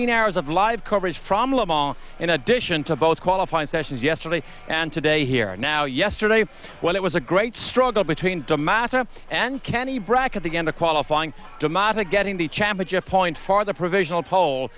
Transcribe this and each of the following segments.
Hours of live coverage from Le Mans in addition to both qualifying sessions yesterday and today here. Now yesterday, well, it was a great struggle between D'Amata and Kenny Brack at the end of qualifying. D'Amata getting the championship point for the provisional pole.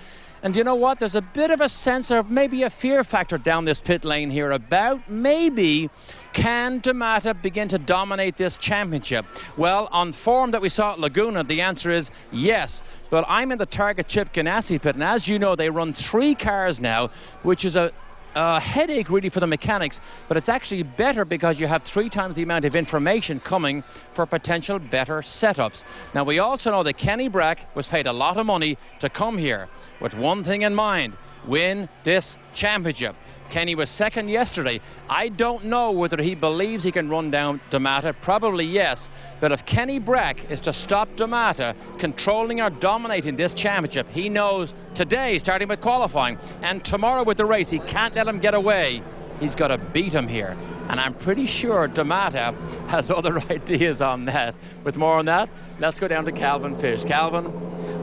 And you know what? There's a bit of a sense of maybe a fear factor down this pit lane here about maybe can D'Amata begin to dominate this championship? Well, on form that we saw at Laguna, the answer is yes. But I'm in the Target Chip Ganassi pit, and as you know, they run 3 cars now, which is a headache really for the mechanics, but it's actually better because you have 3 times the amount of information coming for potential better setups. Now we also know that Kenny Brack was paid a lot of money to come here with one thing in mind: win this championship. Kenny was second yesterday. I don't know whether he believes he can run down D'Amata. Probably yes. But if Kenny Brack is to stop D'Amata controlling or dominating this championship, he knows today, starting with qualifying, and tomorrow with the race, he can't let him get away. He's got to beat him here. And I'm pretty sure D'Amata has other ideas on that. With more on that, let's go down to Calvin Fish. Calvin?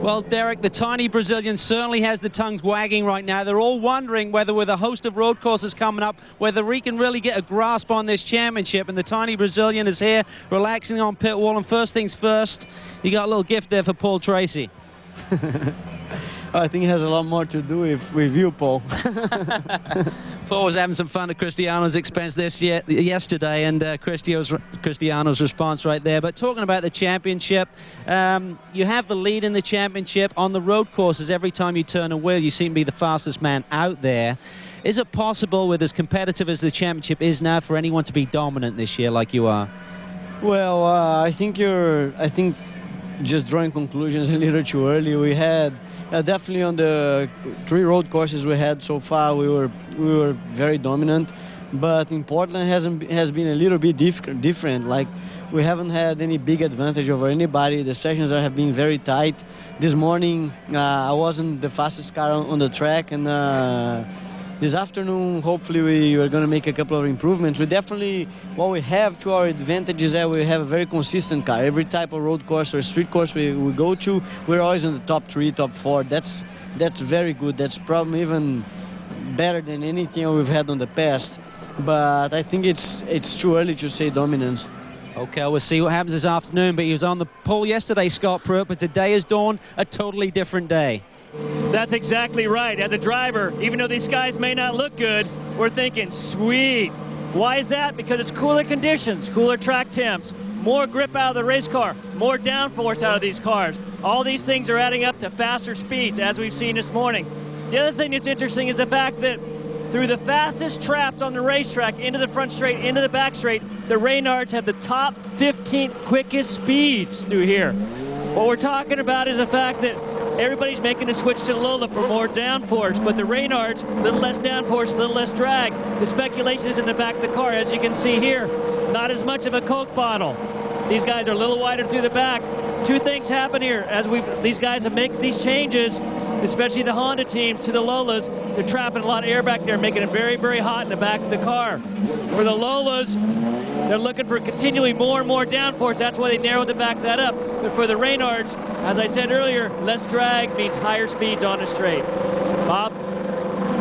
Well, Derek, the tiny Brazilian certainly has the tongues wagging right now. They're all wondering whether, with a host of road courses coming up, whether he can really get a grasp on this championship. And the tiny Brazilian is here, relaxing on pit wall. And first things first, you got a little gift there for Paul Tracy. I think it has a lot more to do with you, Paul. Paul was having some fun at Cristiano's expense yesterday, and Cristiano's response right there. But talking about the championship, you have the lead in the championship. On the road courses, every time you turn a wheel, you seem to be the fastest man out there. Is it possible, with as competitive as the championship is now, for anyone to be dominant this year like you are? Well, I think just drawing conclusions a little too early. We had definitely on the 3 road courses we had so far, we were very dominant. But in Portland has been a little bit different. Like, we haven't had any big advantage over anybody. The sessions have been very tight. This morning I wasn't the fastest car on the track, and this afternoon, hopefully, we are going to make a couple of improvements. We definitely, what we have to our advantage is that we have a very consistent car. Every type of road course or street course we go to, we're always in the top 3, top 4. That's very good. That's probably even better than anything we've had on the past. But I think it's too early to say dominance. Okay, we'll see what happens this afternoon. But he was on the pole yesterday, Scott Pruitt, but today has dawned a totally different day. That's exactly right. As a driver, even though these guys may not look good, we're thinking, sweet. Why is that? Because it's cooler conditions, cooler track temps, more grip out of the race car, more downforce out of these cars. All these things are adding up to faster speeds, as we've seen this morning. The other thing that's interesting is the fact that through the fastest traps on the racetrack, into the front straight, into the back straight, the Reynards have the top 15 quickest speeds through here. What we're talking about is the fact that everybody's making a switch to Lola for more downforce, but the Reynards, a little less downforce, a little less drag. The speculation is in the back of the car, as you can see here. Not as much of a Coke bottle. These guys are a little wider through the back. 2 things happen here as these guys have made these changes, especially the Honda teams to the Lolas. They're trapping a lot of air back there, making it very, very hot in the back of the car. For the Lolas, they're looking for continually more and more downforce. That's why they narrowed the back of that up. But for the Reynards, as I said earlier, less drag means higher speeds on the straight. Bob?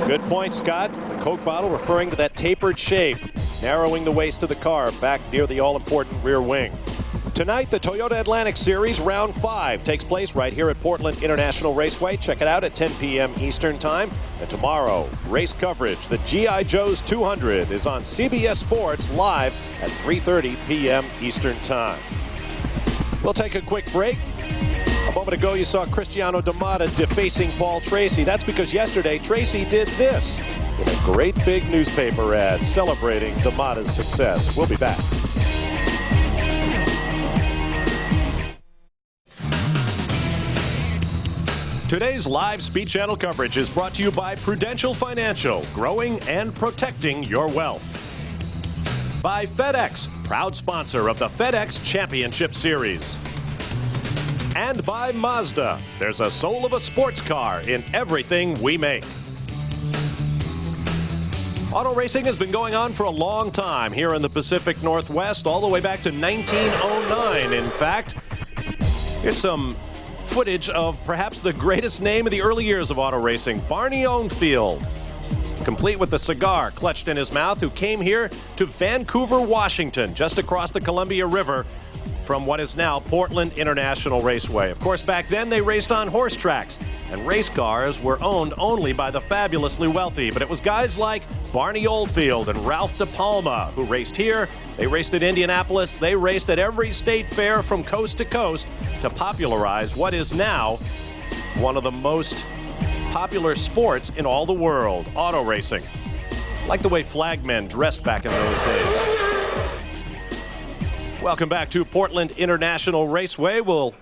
Good point, Scott. The Coke bottle referring to that tapered shape, narrowing the waist of the car back near the all-important rear wing. Tonight, the Toyota Atlantic Series Round 5 takes place right here at Portland International Raceway. Check it out at 10 p.m. Eastern Time. And tomorrow, race coverage. The G.I. Joe's 200 is on CBS Sports live at 3:30 p.m. Eastern Time. We'll take a quick break. A moment ago, you saw Cristiano D'Amata defacing Paul Tracy. That's because yesterday, Tracy did this in a great big newspaper ad celebrating D'Amata's success. We'll be back. Today's live Speed Channel coverage is brought to you by Prudential Financial, growing and protecting your wealth. By FedEx, proud sponsor of the FedEx Championship Series. And by Mazda, there's a soul of a sports car in everything we make. Auto racing has been going on for a long time here in the Pacific Northwest, all the way back to 1909, in fact. Here's some footage of perhaps the greatest name of the early years of auto racing, Barney Ownfield, complete with the cigar clutched in his mouth, who came here to Vancouver, Washington, just across the Columbia River from what is now Portland International Raceway. Of course, back then they raced on horse tracks, and race cars were owned only by the fabulously wealthy. But it was guys like Barney Oldfield and Ralph De Palma who raced here. They raced at Indianapolis. They raced at every state fair from coast to coast to popularize what is now one of the most popular sports in all the world, auto racing. Like the way flagmen dressed back in those days. Welcome back to Portland International Raceway. We'll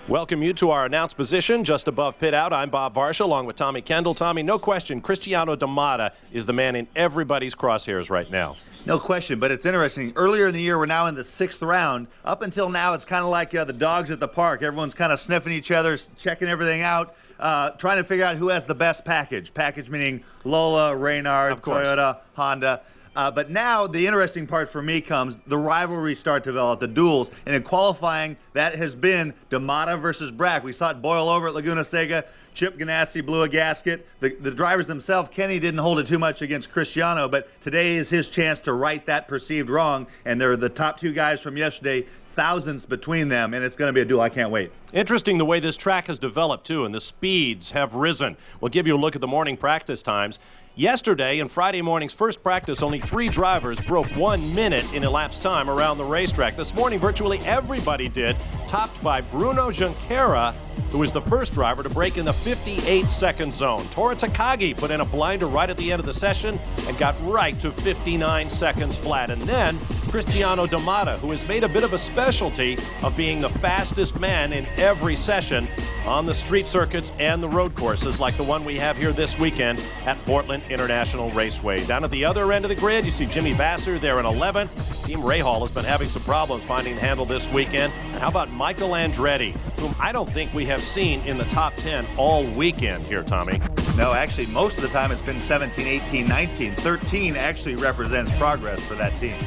welcome you to our announced position just above pit out. I'm Bob Varsha along with Tommy Kendall. Tommy, no question, Cristiano D'Amata is the man in everybody's crosshairs right now. No question, but it's interesting. Earlier in the year, we're now in the 6th round. Up until now, it's kind of like the dogs at the park. Everyone's kind of sniffing each other, checking everything out, trying to figure out who has the best package. Package meaning Lola, Reynard, Toyota, Honda. But now the interesting part for me comes the rivalries start to develop, the duels. And in qualifying, that has been D'Amata versus Brack. We saw it boil over at Laguna Seca. Chip Ganassi blew a gasket. The drivers themselves, Kenny didn't hold it too much against Cristiano, but today is his chance to right that perceived wrong. And they're the top two guys from yesterday, thousands between them, and it's going to be a duel. I can't wait. Interesting the way this track has developed, too, and the speeds have risen. We'll give you a look at the morning practice times. Yesterday, in Friday morning's first practice, only 3 drivers broke 1 minute in elapsed time around the racetrack. This morning, virtually everybody did, topped by Bruno Junqueira, who was the first driver to break in the 58-second zone. Tora Takagi put in a blinder right at the end of the session and got right to 59 seconds flat. And then Cristiano D'Amata, who has made a bit of a specialty of being the fastest man in every session on the street circuits and the road courses, like the one we have here this weekend at Portland International Raceway. Down at the other end of the grid, you see Jimmy Vasser there in 11th. Team Rahal has been having some problems finding the handle this weekend. And how about Michael Andretti, whom I don't think we have seen in the top 10 all weekend here, Tommy? No, actually, most of the time it's been 17, 18, 19. 13 actually represents progress for that team.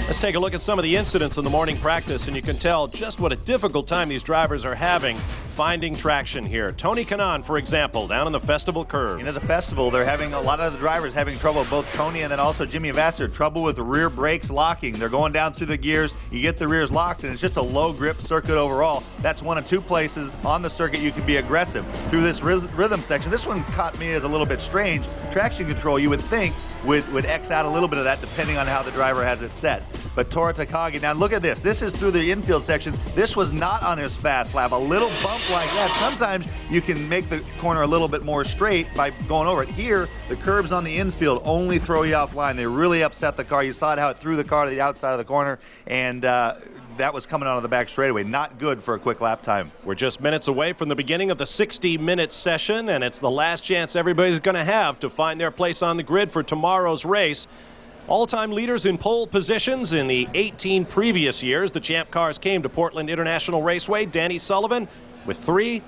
Let's take a look at some of the incidents in the morning practice, and you can tell just what a difficult time these drivers are having finding traction here. Tony Kanaan, for example, down in the festival curve. You know, the festival, they're having a lot of the drivers having trouble, both Tony and then also Jimmy Vasser, trouble with the rear brakes locking. They're going down through the gears. You get the rears locked, and it's just a low grip circuit overall. That's one of 2 places on the circuit you can be aggressive through this rhythm section. This one caught me as a little bit strange. Traction control, you would think, would X out a little bit of that depending on how the driver has it set. But Tora Takagi, now look at this. This is through the infield section. This was not on his fast lap. A little bump like that. Sometimes you can make the corner a little bit more straight by going over it. Here, the curbs on the infield only throw you offline. They really upset the car. You saw how it threw the car to the outside of the corner, and that was coming out of the back straightaway. Not good for a quick lap time. We're just minutes away from the beginning of the 60-minute session, and it's the last chance everybody's going to have to find their place on the grid for tomorrow's race. All-time leaders in pole positions in the 18 previous years. The champ cars came to Portland International Raceway. Danny Sullivan with 3,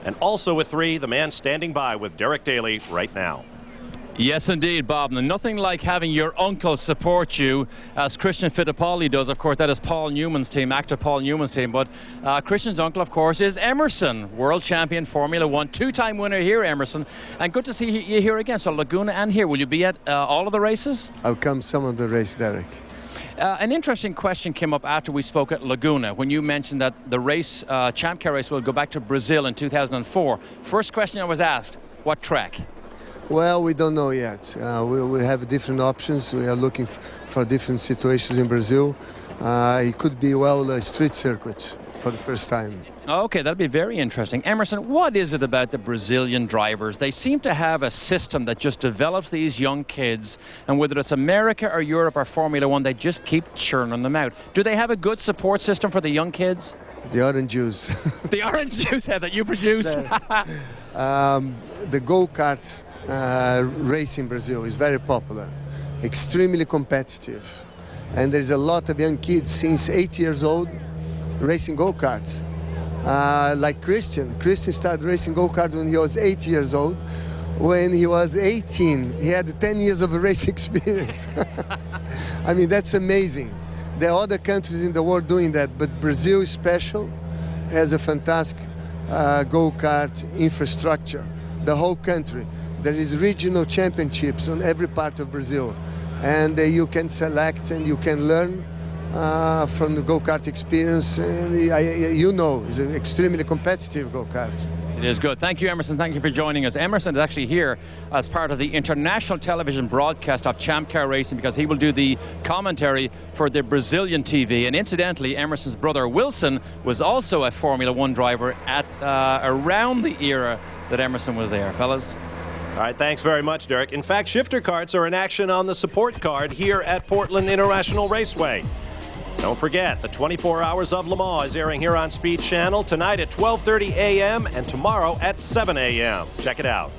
and also with 3, the man standing by with Derek Daly right now. Yes, indeed, Bob. And nothing like having your uncle support you, as Christian Fittipaldi does. Of course, that is Paul Newman's team, actor Paul Newman's team. But Christian's uncle, of course, is Emerson, world champion, Formula One, 2-time winner here, Emerson. And good to see you here again. So Laguna and here. Will you be at all of the races? I'll come some of the race, Derek. An interesting question came up after we spoke at Laguna when you mentioned that the race, Champ Car race, will go back to Brazil in 2004. First question I was asked, what track? Well, we don't know yet. We have different options. We are looking for different situations in Brazil. It could be, well, a street circuit for the first time. Okay, that'll be very interesting. Emerson, what is it about the Brazilian drivers? They seem to have a system that just develops these young kids, and whether it's America or Europe or Formula One, they just keep churning them out. Do they have a good support system for the young kids? The orange juice. The orange juice that you produce? The go-kart race in Brazil is very popular, extremely competitive. And there's a lot of young kids since 8 years old racing go-karts. Like Christian started racing go-karts when he was 8 years old. When he was 18, he had 10 years of race experience. I mean, that's amazing. There are other countries in the world doing that, but Brazil is special, has a fantastic go-kart infrastructure, the whole country. There is regional championships on every part of Brazil, and you can select and you can learn from the go-kart experience. And you know, it's an extremely competitive go-kart. It is good. Thank you, Emerson. Thank you for joining us. Emerson is actually here as part of the international television broadcast of Champ Car Racing, because he will do the commentary for the Brazilian TV. And incidentally, Emerson's brother Wilson was also a Formula One driver at around the era that Emerson was there. Fellas? All right, thanks very much, Derek. In fact, shifter karts are in action on the support card here at Portland International Raceway. Don't forget, the 24 Hours of Le Mans is airing here on Speed Channel tonight at 12:30 a.m. and tomorrow at 7 a.m. Check it out.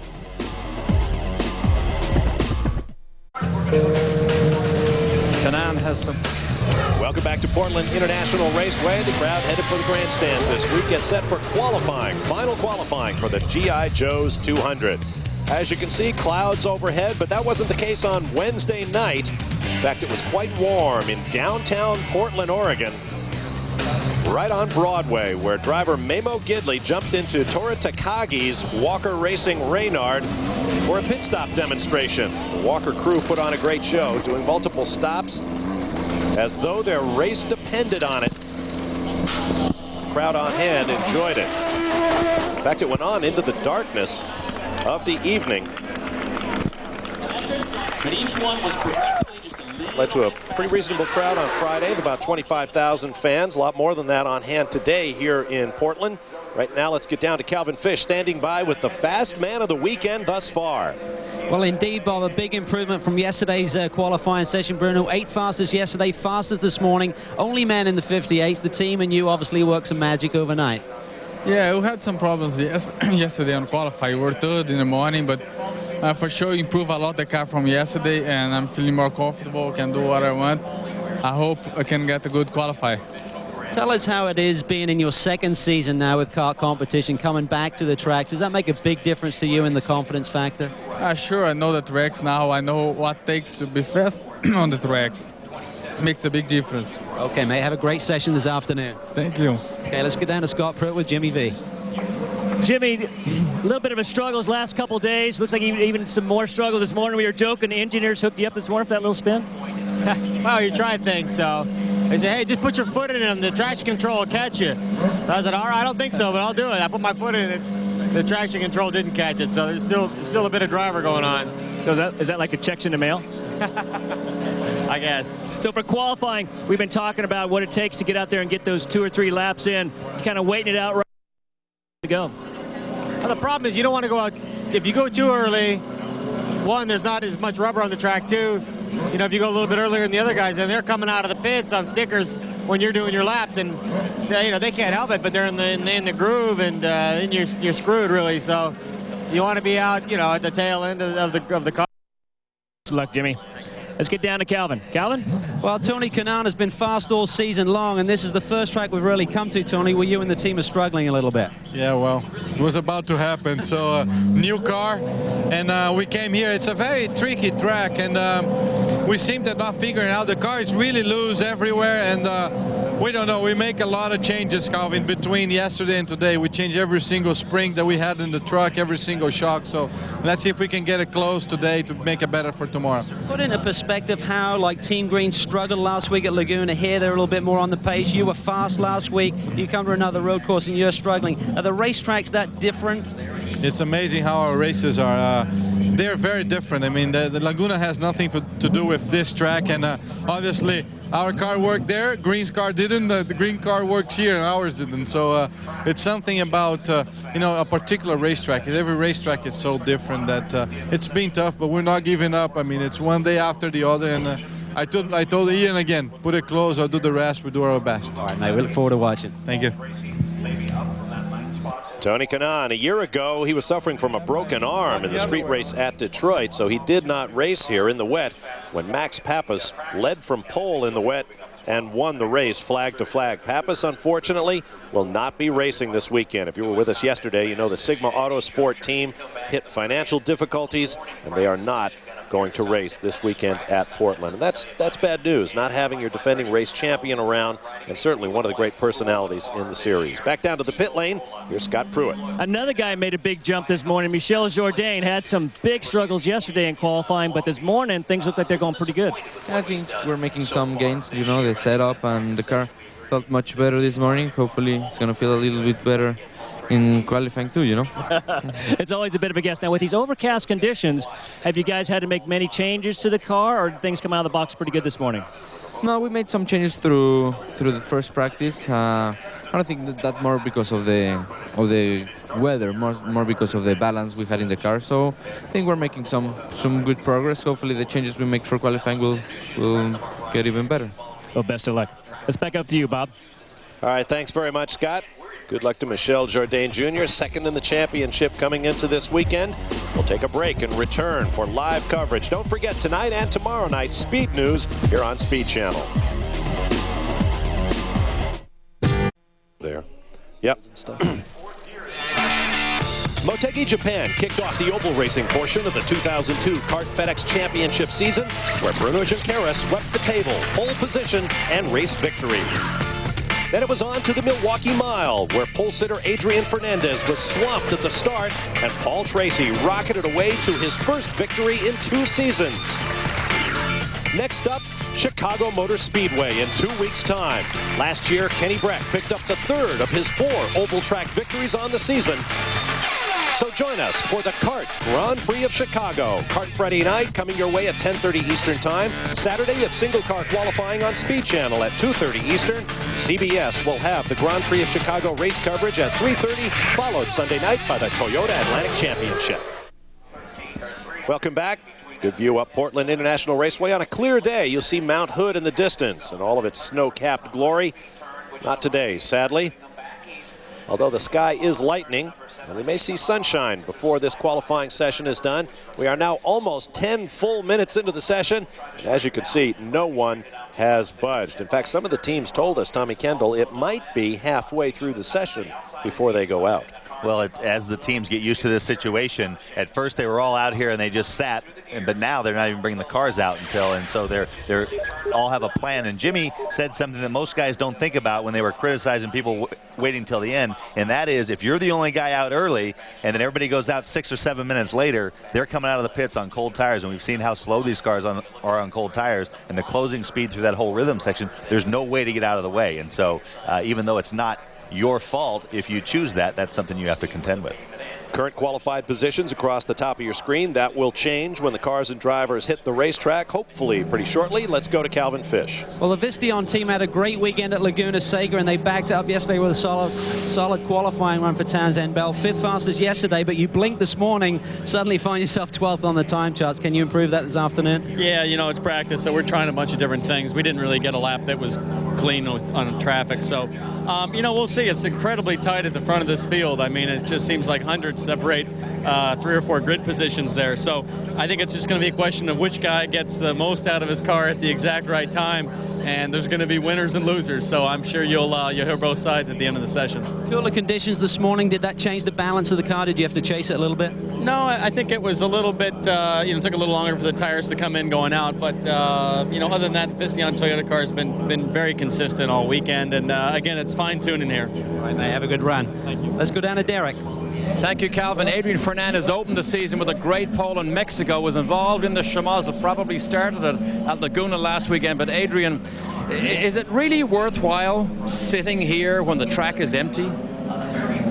Kanaan has some. Welcome back to Portland International Raceway. The crowd headed for the grandstands this week. Get set for qualifying, final qualifying for the G.I. Joe's 200. As you can see, clouds overhead, but that wasn't the case on Wednesday night. In fact, it was quite warm in downtown Portland, Oregon, right on Broadway, where driver Memo Gidley jumped into Tora Takagi's Walker Racing Reynard for a pit stop demonstration. The Walker crew put on a great show, doing multiple stops as though their race depended on it. The crowd on hand enjoyed it. In fact, it went on into the darkness of the evening. But each one was progressively just a little. Led to a pretty reasonable crowd on Friday of about 25,000 fans. A lot more than that on hand today here in Portland. Right now, let's get down to Calvin Fish standing by with the fast man of the weekend thus far. Well, indeed, Bob, a big improvement from yesterday's qualifying session. Bruno, 8 fastest yesterday, fastest this morning. Only man in the 58s. The team and you obviously worked some magic overnight. Yeah, we had some problems yesterday on qualifying. We were third in the morning, but for sure improved a lot the car from yesterday, and I'm feeling more comfortable, can do what I want. I hope I can get a good qualifier. Tell us how it is being in your second season now with kart competition, coming back to the tracks. Does that make a big difference to you in the confidence factor? Sure, I know the tracks now. I know what it takes to be fast on the tracks. It makes a big difference. Okay, mate, have a great session this afternoon. Thank you. Okay, let's get down to Scott Pruitt with Jimmy V. Jimmy, a little bit of a struggles last couple days. Looks like even some more struggles this morning. We were joking, the engineers hooked you up this morning for that little spin. Well, you try things, so they said, hey, just put your foot in it and the traction control will catch you. So I said, all right, I don't think so, but I'll do it. I put my foot in it, the traction control didn't catch it, so there's still a bit of driver going on. So is that like the checks in the mail? I guess. So for qualifying, we've been talking about what it takes to get out there and get those 2 or 3 laps in, kind of waiting it out right to go. Well, the problem is you don't want to go out, if you go too early, one, there's not as much rubber on the track, two, you know, if you go a little bit earlier than the other guys, and they're coming out of the pits on stickers when you're doing your laps, and you know they can't help it, but they're in the groove, and then you're screwed really. So you want to be out, you know, at the tail end of the car. Good luck, Jimmy. Let's get down to Calvin. Calvin? Well, Tony Kanaan has been fast all season long, and this is the first track we've really come to, Tony, where you and the team are struggling a little bit. Yeah, well, it was about to happen. So, new car, and we came here. It's a very tricky track, and we seem to not figuring out. The car is really loose everywhere, and we don't know. We make a lot of changes, Calvin, between yesterday and today. We changed every single spring that we had in the truck, every single shock. So let's see if we can get it close today to make it better for tomorrow. Put into perspective how, like, Team Green struggled last week at Laguna. Here they're a little bit more on the pace. You were fast last week. You come to another road course and you're struggling. Are the racetracks that different? It's amazing how our races are. They're very different. I mean, the Laguna has nothing to do with this track, and obviously our car worked there. Green's car didn't. The green car works here, and ours didn't. So it's something about you know, a particular racetrack. Every racetrack is so different that it's been tough, but we're not giving up. I mean, it's one day after the other, and I told Ian again, put it close. I'll do the rest. We do our best. All right, mate. We look forward to watching. Thank you. Tony Kanaan, a year ago, he was suffering from a broken arm in the street race at Detroit, so he did not race here in the wet when Max Pappas led from pole in the wet and won the race flag to flag. Pappas, unfortunately, will not be racing this weekend. If you were with us yesterday, you know the Sigma Autosport team hit financial difficulties, and they are not going to race this weekend at Portland. And that's bad news, not having your defending race champion around, and certainly one of the great personalities in the series. Back down to the pit lane, here's Scott Pruitt. Another guy made a big jump this morning. Michel Jourdain had some big struggles yesterday in qualifying, but this morning things look like they're going pretty good. I think we're making some gains. You know, the setup and the car felt much better this morning. Hopefully it's going to feel a little bit better in qualifying too, you know. It's always a bit of a guess. Now, with these overcast conditions, have you guys had to make many changes to the car, or did things come out of the box pretty good this morning? No, we made some changes through the first practice. I don't think that more because of the weather, more because of the balance we had in the car. So I think we're making some good progress. Hopefully the changes we make for qualifying will get even better. Well, best of luck. Let's back up to you, Bob. All right, thanks very much, Scott. Good luck to Michel Jourdain Jr., second in the championship coming into this weekend. We'll take a break and return for live coverage. Don't forget, tonight and tomorrow night, Speed News here on Speed Channel. There. Yep. Motegi Japan kicked off the oval racing portion of the 2002 Kart FedEx Championship season, where Bruno Junqueira swept the table, pole position, and race victory. Then it was on to the Milwaukee Mile, where pole sitter Adrian Fernandez was swamped at the start, and Paul Tracy rocketed away to his first victory in 2 seasons. Next up, Chicago Motor Speedway in 2 weeks' time. Last year, Kenny Brack picked up the 3rd of his 4 oval track victories on the season. So join us for the Kart Grand Prix of Chicago. Kart Friday night coming your way at 10:30 Eastern Time. Saturday it's single car qualifying on Speed Channel at 2:30 Eastern. CBS will have the Grand Prix of Chicago race coverage at 3:30, followed Sunday night by the Toyota Atlantic Championship. Welcome back. Good view up Portland International Raceway. On a clear day, you'll see Mount Hood in the distance and all of its snow-capped glory. Not today, sadly. Although the sky is lightening, and we may see sunshine before this qualifying session is done. We are now almost 10 full minutes into the session, and as you can see, no one has budged. In fact, some of the teams told us, Tommy Kendall, it might be halfway through the session before they go out. Well, as the teams get used to this situation, at first they were all out here and they just sat, but now they're not even bringing the cars out and so they're all have a plan. And Jimmy said something that most guys don't think about when they were criticizing people waiting till the end, and that is if you're the only guy out early and then everybody goes out 6 or 7 minutes later, they're coming out of the pits on cold tires, and we've seen how slow these cars are on cold tires, and the closing speed through that whole rhythm section, there's no way to get out of the way. And so even though it's not your fault, if you choose that, that's something you have to contend with. Current qualified positions across the top of your screen. That will change when the cars and drivers hit the racetrack, hopefully pretty shortly. Let's go to Calvin Fish. Well, the Visteon team had a great weekend at Laguna Seca, and they backed up yesterday with a solid qualifying run for Townsend Bell. 5th fastest yesterday, but you blinked this morning, suddenly find yourself 12th on the time charts. Can you improve that this afternoon? Yeah, you know, it's practice, so we're trying a bunch of different things. We didn't really get a lap that was clean on traffic, so, you know, we'll see. It's incredibly tight at the front of this field. I mean, it just seems like hundreds separate 3 or 4 grid positions there. So I think it's just going to be a question of which guy gets the most out of his car at the exact right time, and there's going to be winners and losers. So I'm sure you'll hear both sides at the end of the session. Cooler conditions this morning, did that change the balance of the car? Did you have to chase it a little bit? No, I think it was a little bit, you know, took a little longer for the tires to come in going out. But, you know, other than that, the Visteon Toyota car has been very consistent all weekend. And, again, it's fine-tuning here. All right, mate, have a good run. Thank you. Let's go down to Derek. Thank you, Calvin. Adrian Fernandez opened the season with a great pole in Mexico, was involved in the Chamazel, probably started it at Laguna last weekend. But Adrian, is it really worthwhile sitting here when the track is empty?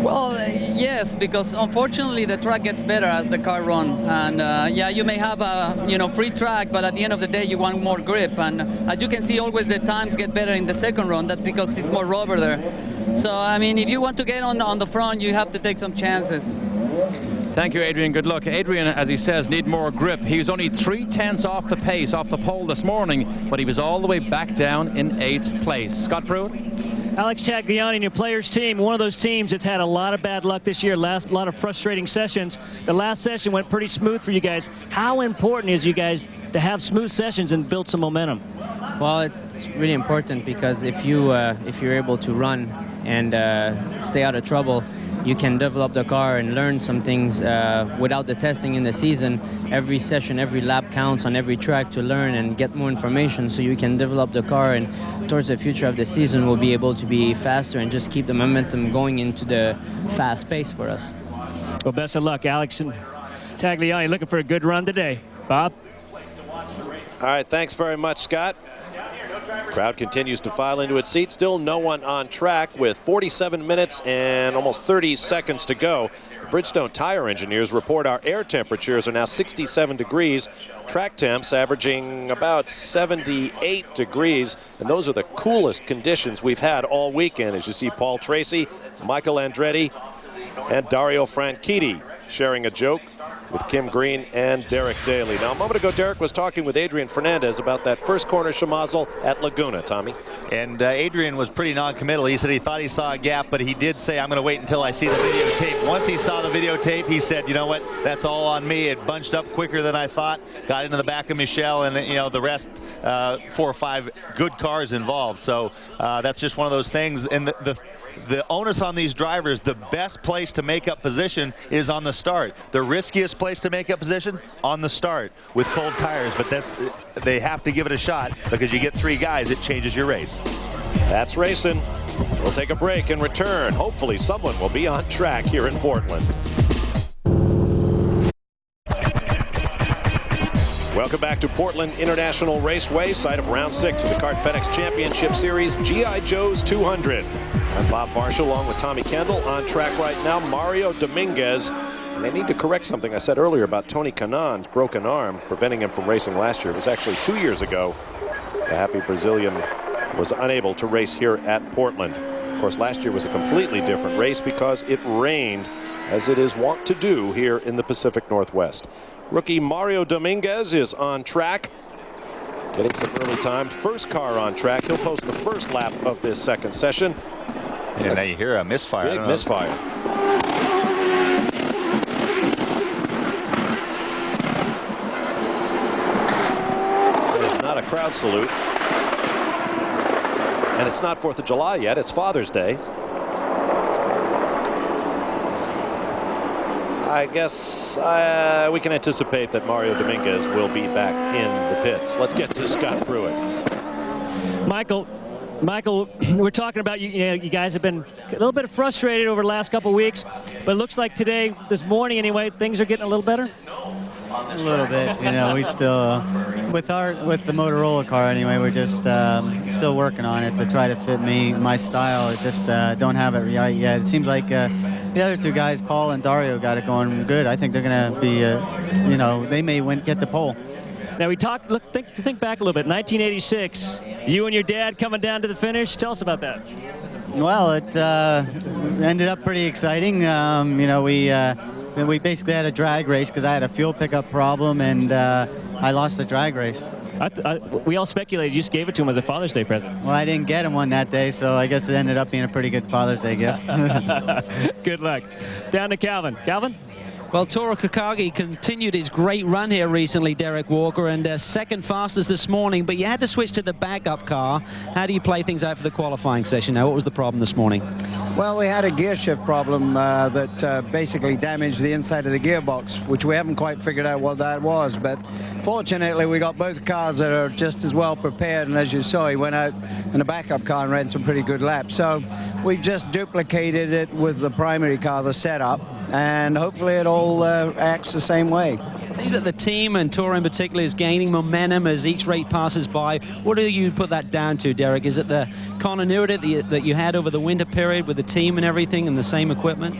Well, yes, because unfortunately the track gets better as the car runs, and yeah, you may have a free track, but at the end of the day you want more grip, and as you can see, always the times get better in the second run. That's because it's more rubber there. So I mean, if you want to get on the front, you have to take some chances. Thank you, Adrian. Good luck. Adrian, as he says, need more grip. He was only 3/10 off the pace, off the pole this morning, but he was all the way back down in 8th place. Scott Pruitt? Alex Tagliani and your players team, one of those teams that's had a lot of bad luck this year, a lot of frustrating sessions. The last session went pretty smooth for you guys. How important is you guys to have smooth sessions and build some momentum? Well, it's really important because if you're able to run and stay out of trouble, you can develop the car and learn some things without the testing in the season. Every session, every lap counts on every track to learn and get more information so you can develop the car, and towards the future of the season we'll be able to be faster and just keep the momentum going into the fast pace for us. Well, best of luck, Alex and Tagliani, looking for a good run today. Bob? All right, thanks very much, Scott. Crowd continues to file into its seat. Still no one on track with 47 minutes and almost 30 seconds to go. Bridgestone tire engineers report our air temperatures are now 67 degrees. Track temps averaging about 78 degrees. And those are the coolest conditions we've had all weekend, as you see Paul Tracy, Michael Andretti, and Dario Franchitti sharing a joke with Kim Green and Derek Daly. Now, a moment ago, Derek was talking with Adrian Fernandez about that first corner Shamazel at Laguna, Tommy. And Adrian was pretty non-committal. He said he thought he saw a gap, but he did say, I'm going to wait until I see the videotape. Once he saw the videotape, he said, you know what, that's all on me. It bunched up quicker than I thought, got into the back of Michel, and you know the rest, 4 or 5 good cars involved. So that's just one of those things. And the onus on these drivers, the best place to make up position is on the start. The riskiest place to make up position on the start with cold tires, but they have to give it a shot because you get 3 guys, it changes your race. That's racing. We'll take a break and return. Hopefully someone will be on track here in Portland. Welcome back to Portland International Raceway, site of round 6 of the Kart FedEx Championship Series, G.I. Joe's 200. I'm Bob Marshall along with Tommy Kendall. On track right now, Mario Dominguez. And I need to correct something I said earlier about Tony Kanaan's broken arm, preventing him from racing last year. It was actually 2 years ago. The happy Brazilian was unable to race here at Portland. Of course, last year was a completely different race because it rained, as it is wont to do here in the Pacific Northwest. Rookie Mario Dominguez is on track, getting some early time. First car on track. He'll post the first lap of this second session. And now you hear a misfire. Big misfire. There's not a crowd salute. And it's not 4th of July yet. It's Father's Day. I guess we can anticipate that Mario Dominguez will be back in the pits. Let's get to Scott Pruitt. Michael, we're talking about you guys have been a little bit frustrated over the last couple of weeks, but it looks like today, this morning anyway, things are getting a little better. A little bit, you know. We still, with the Motorola car anyway, we're just still working on it to try to fit my style. It just don't have it right yet. It seems like the other 2 guys, Paul and Dario, got it going good. I think they're going to be, you know, they may get the pole. Now we think back a little bit. 1986, you and your dad coming down to the finish. Tell us about that. Well, it ended up pretty exciting. You know, we basically had a drag race because I had a fuel pickup problem, and I lost the drag race. We all speculated you just gave it to him as a Father's Day present. Well, I didn't get him one that day, so I guess it ended up being a pretty good Father's Day gift. Good luck. Down to Calvin. Calvin? Well, Toro Kakagi continued his great run here recently, Derek Walker, and second fastest this morning, but you had to switch to the backup car. How do you play things out for the qualifying session now? What was the problem this morning? Well, we had a gear shift problem that basically damaged the inside of the gearbox, which we haven't quite figured out what that was. But fortunately, we got both cars that are just as well prepared. And as you saw, he went out in a backup car and ran some pretty good laps. So we've just duplicated it with the primary car, the setup, and hopefully it all acts the same way. It seems that the team, and Toro in particular, is gaining momentum as each race passes by. What do you put that down to, Derek? Is it the continuity that you had over the winter period with the team and everything and the same equipment?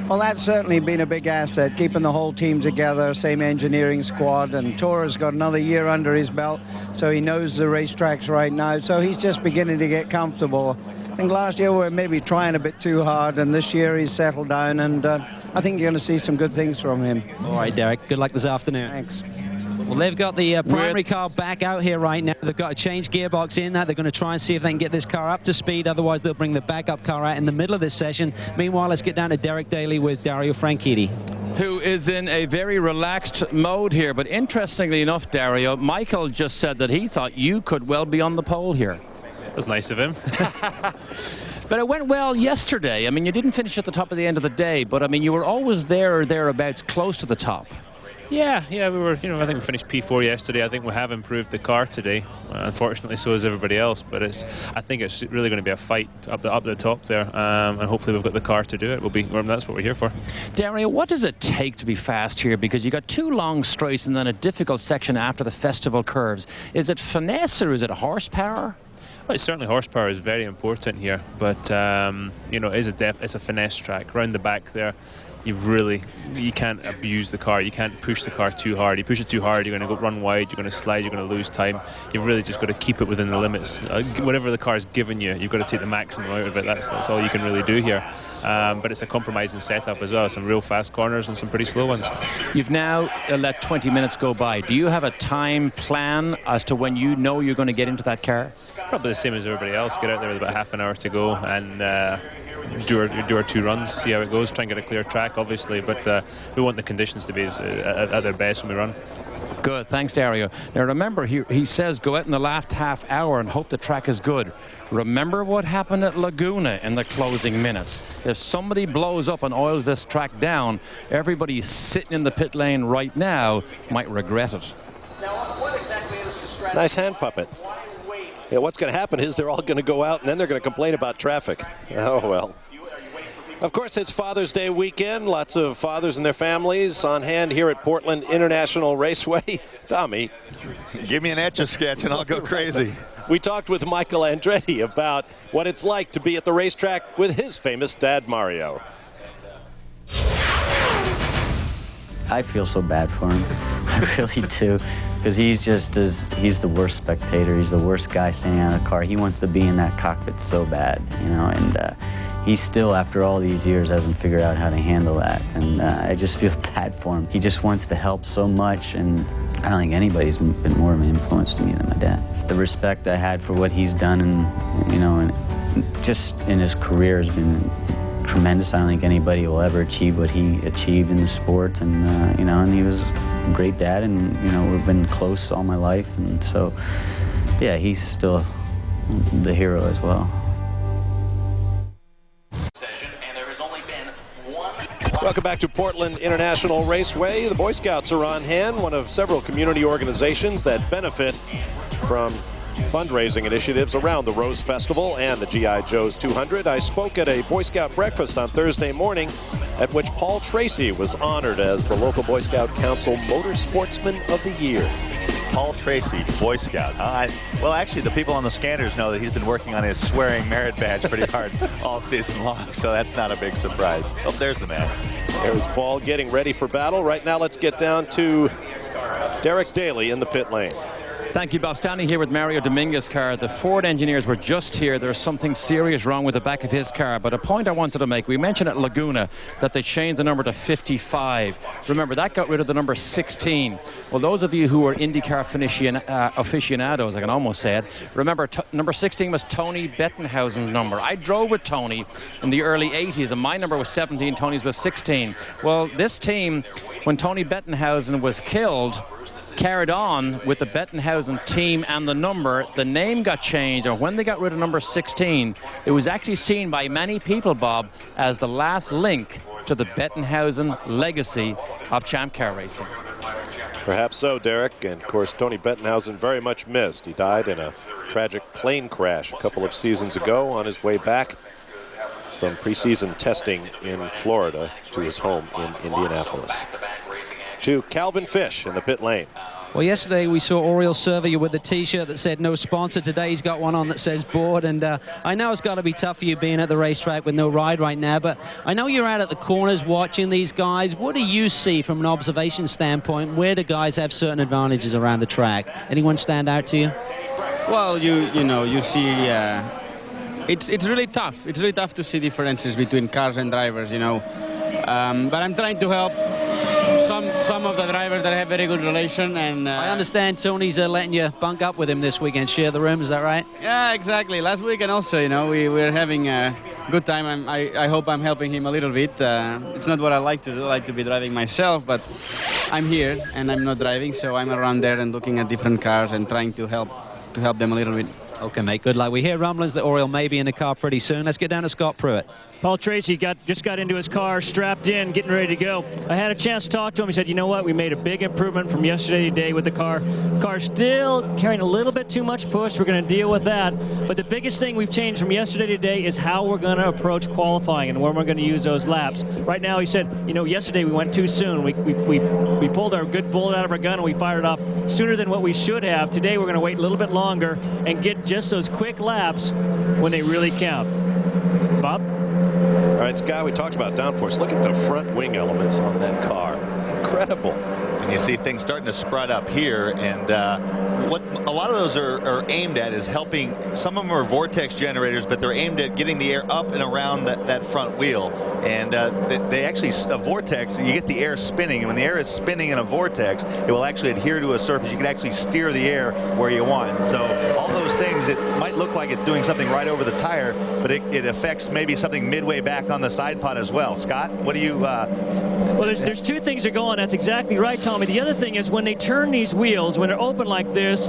Well, that's certainly been a big asset, keeping the whole team together, same engineering squad, and Toro's got another year under his belt, so he knows the racetracks right now, so he's just beginning to get comfortable. I think last year we were maybe trying a bit too hard, and this year he's settled down, and I think you're going to see some good things from him. All right, Derek. Good luck this afternoon. Thanks. Well, they've got the primary car back out here right now. They've got to change gearbox in that. They're going to try and see if they can get this car up to speed. Otherwise, they'll bring the backup car out in the middle of this session. Meanwhile, let's get down to Derek Daly with Dario Franchitti, who is in a very relaxed mode here. But interestingly enough, Dario, Michael just said that he thought you could well be on the pole here. That was nice of him. But it went well yesterday. I mean, you didn't finish at the top of the end of the day, but I mean, you were always there or thereabouts, close to the top. Yeah, we were. You know, I think we finished P4 yesterday. I think we have improved the car today. Unfortunately, so has everybody else. But I think it's really going to be a fight up the top there, and hopefully we've got the car to do it. That's what we're here for. Dario, what does it take to be fast here? Because you got 2 long straights and then a difficult section after the festival curves. Is it finesse or is it horsepower? Well, certainly horsepower is very important here, but you know, it's a finesse track. Round the back there, you can't abuse the car. You can't push the car too hard. You push it too hard, you're going to go run wide, you're going to slide, you're going to lose time. You've really just got to keep it within the limits. Whatever the car's given you, you've got to take the maximum out of it. That's all you can really do here. But it's a compromising setup as well. Some real fast corners and some pretty slow ones. You've now let 20 minutes go by. Do you have a time plan as to when you know you're going to get into that car? Probably the same as everybody else. Get out there with about half an hour to go and do our 2 runs, see how it goes, try and get a clear track, obviously, but we want the conditions to be at their best when we run. Good, thanks, Dario. Now remember, he says go out in the last half hour and hope the track is good. Remember what happened at Laguna in the closing minutes. If somebody blows up and oils this track down, everybody sitting in the pit lane right now might regret it. Nice hand puppet. Yeah, what's going to happen is they're all going to go out and then they're going to complain about traffic. Oh, well. Of course, it's Father's Day weekend. Lots of fathers and their families on hand here at Portland International Raceway. Tommy. Give me an Etch-a-Sketch and I'll go crazy. We talked with Michael Andretti about what it's like to be at the racetrack with his famous dad, Mario. I feel so bad for him. I really do. Because he's the worst spectator. He's the worst guy standing out of the car. He wants to be in that cockpit so bad, you know, and he still, after all these years, hasn't figured out how to handle that. And I just feel bad for him. He just wants to help so much, and I don't think anybody's been more of an influence to me than my dad. The respect I had for what he's done, and, you know, and just in his career has been tremendous. I don't think anybody will ever achieve what he achieved in the sport, and you know, and he was a great dad, and you know, we've been close all my life, and so yeah, he's still the hero as well. Welcome back to Portland International Raceway. The Boy Scouts are on hand, one of several community organizations that benefit from fundraising initiatives around the Rose Festival and the G.I. Joe's 200. I spoke at a Boy Scout breakfast on Thursday morning at which Paul Tracy was honored as the local Boy Scout Council Motorsportsman of the Year. Paul Tracy, Boy Scout. Well, actually, the people on the scanners know that he's been working on his swearing merit badge pretty hard all season long, so that's not a big surprise. Oh, there's the man. There's Paul getting ready for battle. Right now, let's get down to Derek Daly in the pit lane. Thank you, Bob. Standing here with Mario Dominguez's car. The Ford engineers were just here. There's something serious wrong with the back of his car. But a point I wanted to make, we mentioned at Laguna that they changed the number to 55. Remember, that got rid of the number 16. Well, those of you who are IndyCar aficionados, I can almost say it, remember number 16 was Tony Bettenhausen's number. I drove with Tony in the early 80s, and my number was 17, Tony's was 16. Well, this team, when Tony Bettenhausen was killed, carried on with the Bettenhausen team and the number. The name got changed, and when they got rid of number 16, it was actually seen by many people, Bob, as the last link to the Bettenhausen legacy of Champ Car racing. Perhaps so, Derek. And of course, Tony Bettenhausen very much missed. He died in a tragic plane crash a couple of seasons ago on his way back from preseason testing in Florida to his home in Indianapolis. To Calvin Fish in the pit lane. Well, yesterday we saw Oriol Servia with a T-shirt that said no sponsor. Today he's got one on that says board, and I know it's got to be tough for you being at the racetrack with no ride right now, but I know you're out at the corners watching these guys. What do you see from an observation standpoint? Where do guys have certain advantages around the track? Anyone stand out to you? Well, you know, you see it's really tough. It's really tough to see differences between cars and drivers, you know. But I'm trying to help some of the drivers that have very good relation, and I understand Tony's letting you bunk up with him this weekend, share the room. Is that right? Yeah, exactly. Last weekend also, you know, we're having a good time. I hope I'm helping him a little bit. It's not what I like to do. I like to be driving myself, but I'm here and I'm not driving, so I'm around there and looking at different cars and trying to help them a little bit. Okay, mate, good luck. We hear rumblings that Oriol may be in the car pretty soon. Let's get down to Scott Pruitt. Paul Tracy just got into his car, strapped in, getting ready to go. I had a chance to talk to him. He said, you know what, we made a big improvement from yesterday to today with the car. The car's still carrying a little bit too much push. We're going to deal with that. But the biggest thing we've changed from yesterday to today is how we're going to approach qualifying and when we're going to use those laps. Right now, he said, you know, yesterday we went too soon. We pulled our good bullet out of our gun and we fired it off sooner than what we should have. Today, we're going to wait a little bit longer and get just those quick laps when they really count. Bob? All right, Scott, we talked about downforce. Look at the front wing elements on that car. Incredible. And you see things starting to spread up here, and what a lot of those are aimed at is helping. Some of them are vortex generators, but they're aimed at getting the air up and around that front wheel. And they actually, a vortex, you get the air spinning, and when the air is spinning in a vortex, it will actually adhere to a surface. You can actually steer the air where you want. And so all those things, it might look like it's doing something right over the tire, but it affects maybe something midway back on the side pod as well. Scott, what do you... Well, there's two things that go on. That's exactly right, Tommy. The other thing is when they turn these wheels, when they're open like this,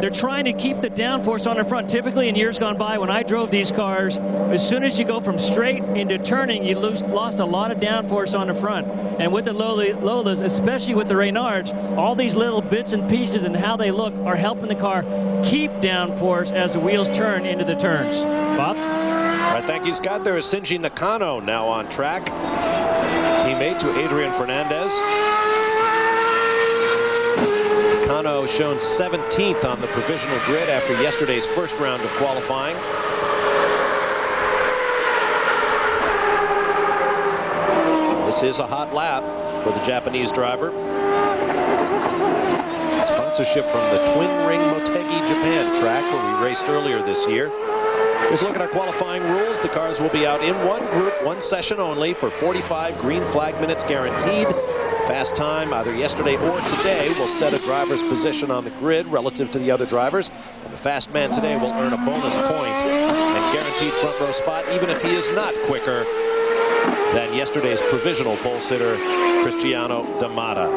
they're trying to keep the downforce on the front. Typically, in years gone by, when I drove these cars, as soon as you go from straight into turning, you lost a lot of downforce on the front. And with the Lolas, especially with the Reynards, all these little bits and pieces and how they look are helping the car keep downforce as the wheels turn into the turns. Bob? All right, thank you, Scott. There is Shinji Nakano now on track. Teammate to Adrian Fernandez. Nakano shown 17th on the provisional grid after yesterday's first round of qualifying. This is a hot lap for the Japanese driver. Sponsorship from the Twin Ring Motegi Japan track where we raced earlier this year. Here's a look at our qualifying rules. The cars will be out in one group, one session only for 45 green flag minutes guaranteed. Fast time either yesterday or today will set a driver's position on the grid relative to the other drivers. And the fast man today will earn a bonus point and guaranteed front row spot even if he is not quicker than yesterday's provisional pole sitter, Cristiano D'Amata.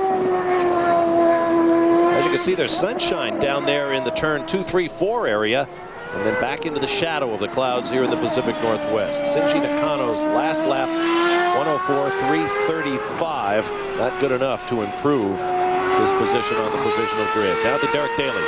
As you can see, there's sunshine down there in the turn 2, 3, 4 area. And then back into the shadow of the clouds here in the Pacific Northwest. Shinji Nakano's last lap, 104.335. Not good enough to improve his position on the provisional grid. Now to Derek Daly.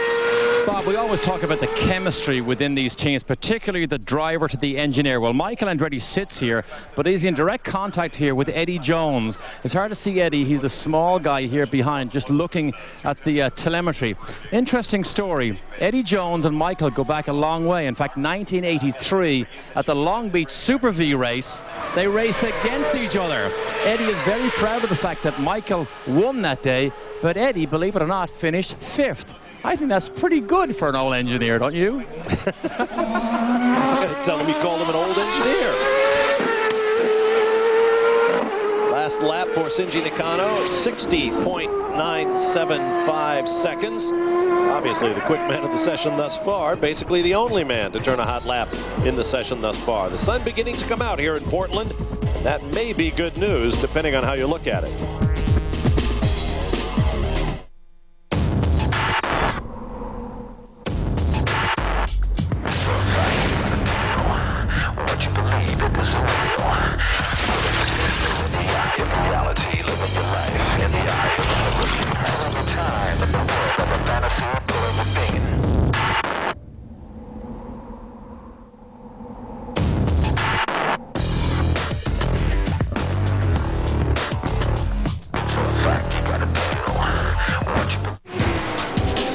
Bob, we always talk about the chemistry within these teams, particularly the driver to the engineer. Well, Michael Andretti sits here, but he's in direct contact here with Eddie Jones. It's hard to see Eddie. He's a small guy here behind, just looking at the telemetry. Interesting story. Eddie Jones and Michael go back a long way. In fact, 1983 at the Long Beach Super V race, they raced against each other. Eddie is very proud of the fact that Michael won that day, but Eddie, believe it or not, finished 5th. I think that's pretty good for an old engineer, don't you? I'm going to tell him he called him an old engineer. Last lap for Shinji Nakano, 60.975 seconds. Obviously the quick man of the session thus far, basically the only man to turn a hot lap in the session thus far. The sun beginning to come out here in Portland. That may be good news, depending on how you look at it.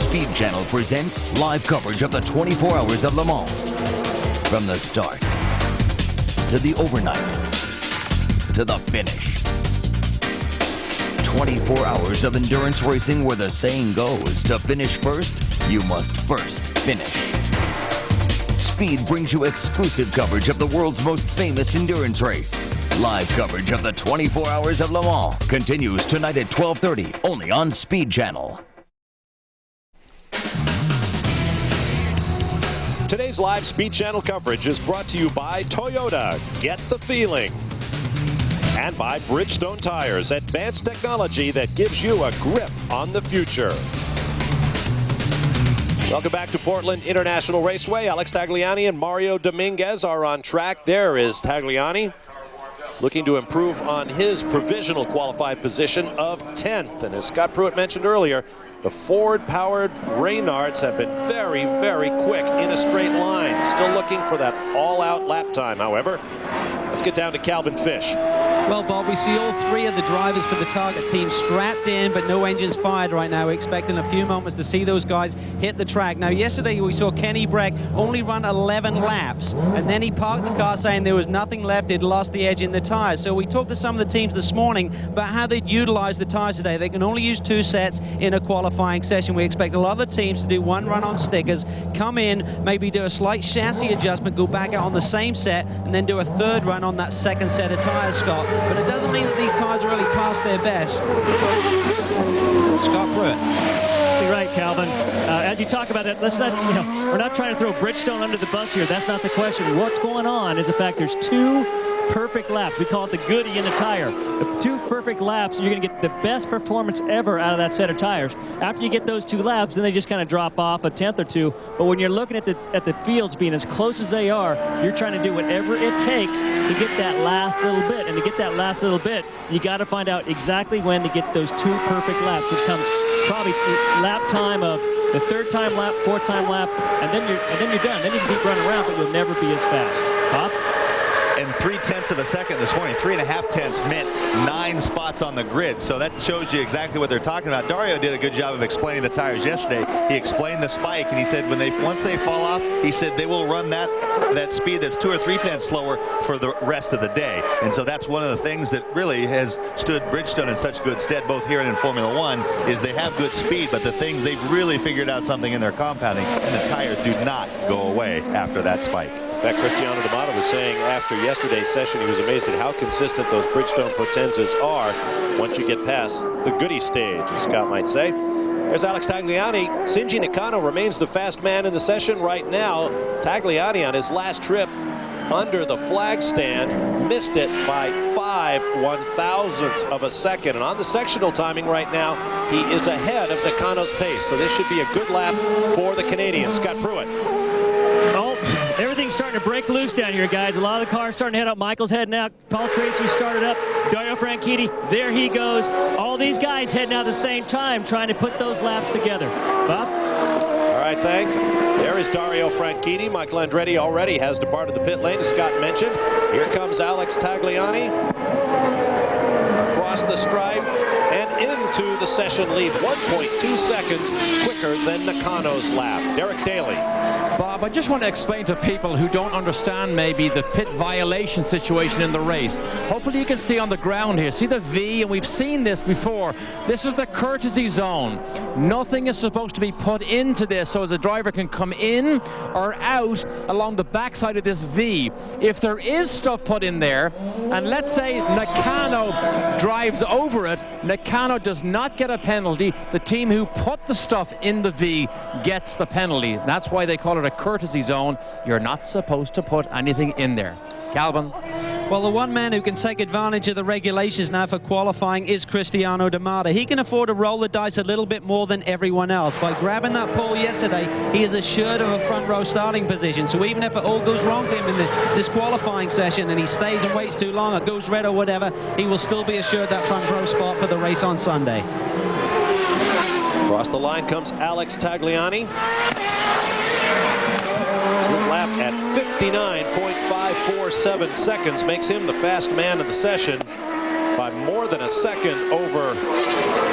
Speed Channel presents live coverage of the 24 Hours of Le Mans. From the start, to the overnight, to the finish. 24 hours of endurance racing where the saying goes, to finish first, you must first finish. Speed brings you exclusive coverage of the world's most famous endurance race. Live coverage of the 24 Hours of Le Mans continues tonight at 12:30, only on Speed Channel. Today's live Speed Channel coverage is brought to you by Toyota, Get the Feeling. And by Bridgestone Tires, advanced technology that gives you a grip on the future. Welcome back to Portland International Raceway. Alex Tagliani and Mario Dominguez are on track. There is Tagliani looking to improve on his provisional qualified position of 10th. And as Scott Pruitt mentioned earlier, the Ford-powered Reynards have been very, very quick in a straight line. Still looking for that all-out lap time, however. Let's get down to Calvin Fish. Well, Bob, we see all three of the drivers for the Target team strapped in, but no engines fired right now. We're expecting a few moments to see those guys hit the track. Now, yesterday we saw Kenny Brack only run 11 laps, and then he parked the car saying there was nothing left. He'd lost the edge in the tires. So we talked to some of the teams this morning about how they'd utilize the tires today. They can only use 2 sets in a qualifying session. We expect a lot of the teams to do 1 run on stickers, come in, maybe do a slight chassis adjustment, go back out on the same set, and then do a 3rd run on that 2nd set of tires, Scott. But it doesn't mean that these tires are really past their best. Scott Pruitt. You're right, Calvin. As you talk about that, let's not, we're not trying to throw Bridgestone under the bus here. That's not the question. What's going on is the fact there's 2 perfect laps. We call it the goodie in the tire. The 2 perfect laps, you're going to get the best performance ever out of that set of tires. After you get those 2 laps, then they just kind of drop off a 10th or 2. But when you're looking at the fields being as close as they are, you're trying to do whatever it takes to get that last little bit. And to get that last little bit, you got to find out exactly when to get those 2 perfect laps, which comes probably lap time of the 3rd time lap, 4th time lap, and then you're done. Then you can keep running around, but you'll never be as fast. Bob? And 0.3 of a second this morning, 3.5 tenths meant 9 spots on the grid. So that shows you exactly what they're talking about. Dario did a good job of explaining the tires yesterday. He explained the spike, and he said once they fall off, he said they will run that speed that's 2 or 3 tenths slower for the rest of the day. And so that's one of the things that really has stood Bridgestone in such good stead, both here and in Formula One, is they have good speed, but the thing they've really figured out something in their compounding, and the tires do not go away after that spike. In fact, Cristiano D'Amato was saying after yesterday's session, he was amazed at how consistent those Bridgestone Potenzas are once you get past the goodie stage, as Scott might say. There's Alex Tagliani. Shinji Nakano remains the fast man in the session right now. Tagliani on his last trip under the flag stand missed it by 5/1000ths of a second. And on the sectional timing right now, he is ahead of Nakano's pace. So this should be a good lap for the Canadian. Scott Pruitt. Everything's starting to break loose down here, guys. A lot of the cars starting to head up. Michael's heading out. Paul Tracy started up. Dario Franchitti, there he goes. All these guys heading out at the same time, trying to put those laps together. Bob? All right, thanks. There is Dario Franchitti. Michael Andretti already has departed the pit lane, as Scott mentioned. Here comes Alex Tagliani. Across the stripe and into the session lead. 1.2 seconds quicker than Nakano's lap. Derek Daly. Bob, I just want to explain to people who don't understand maybe the pit violation situation in the race. Hopefully you can see on the ground here. See the V, and we've seen this before. This is the courtesy zone. Nothing is supposed to be put into this so as a driver can come in or out along the backside of this V. If there is stuff put in there, and let's say Nakano drives over it, Nakano does not get a penalty. The team who put the stuff in the V gets the penalty. That's why they call it a courtesy zone. You're not supposed to put anything in there. Calvin? Well, the one man who can take advantage of the regulations now for qualifying is Cristiano D'Amato. He can afford to roll the dice a little bit more than everyone else. By grabbing that pole yesterday, he is assured of a front row starting position. So even if it all goes wrong for him in this qualifying session and he stays and waits too long, it goes red or whatever, he will still be assured that front row spot for the race on Sunday. Across the line comes Alex Tagliani. His lap at 59.547 seconds makes him the fast man of the session by more than a second over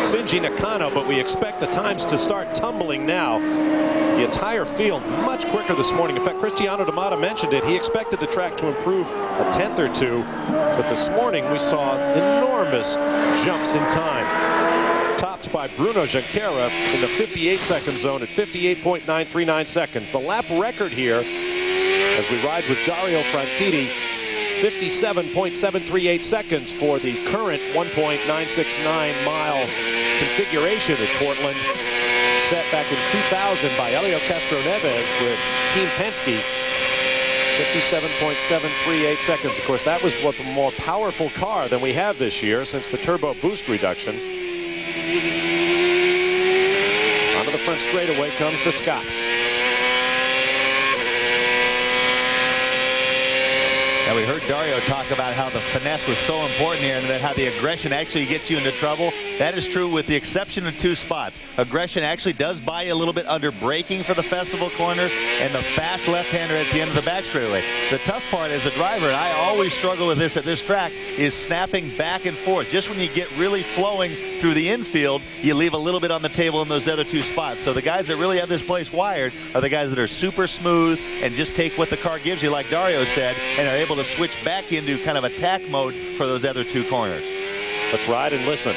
Shinji Nakano, but we expect the times to start tumbling now. The entire field much quicker this morning. In fact, Cristiano D'Amato mentioned it. He expected the track to improve a tenth or two, but this morning we saw enormous jumps in time. Topped by Bruno Junqueira in the 58-second zone at 58.939 seconds. The lap record here, as we ride with Dario Franchitti, 57.738 seconds for the current 1.969-mile configuration at Portland, set back in 2000 by Helio Castroneves with Team Penske. 57.738 seconds. Of course, that was with a more powerful car than we have this year since the turbo boost reduction. Onto the front front straightaway comes to Scott. Now, we heard Dario talk about how the finesse was so important here and that how the aggression actually gets you into trouble. That is true with the exception of 2 spots. Aggression actually does buy you a little bit under braking for the festival corners and the fast left-hander at the end of the back straightaway. The tough part as a driver, and I always struggle with this at this track, is snapping back and forth. Just when you get really flowing through the infield, you leave a little bit on the table in those other 2 spots. So the guys that really have this place wired are the guys that are super smooth and just take what the car gives you, like Dario said, and are able to switch back into kind of attack mode for those other 2 corners. Let's ride and listen.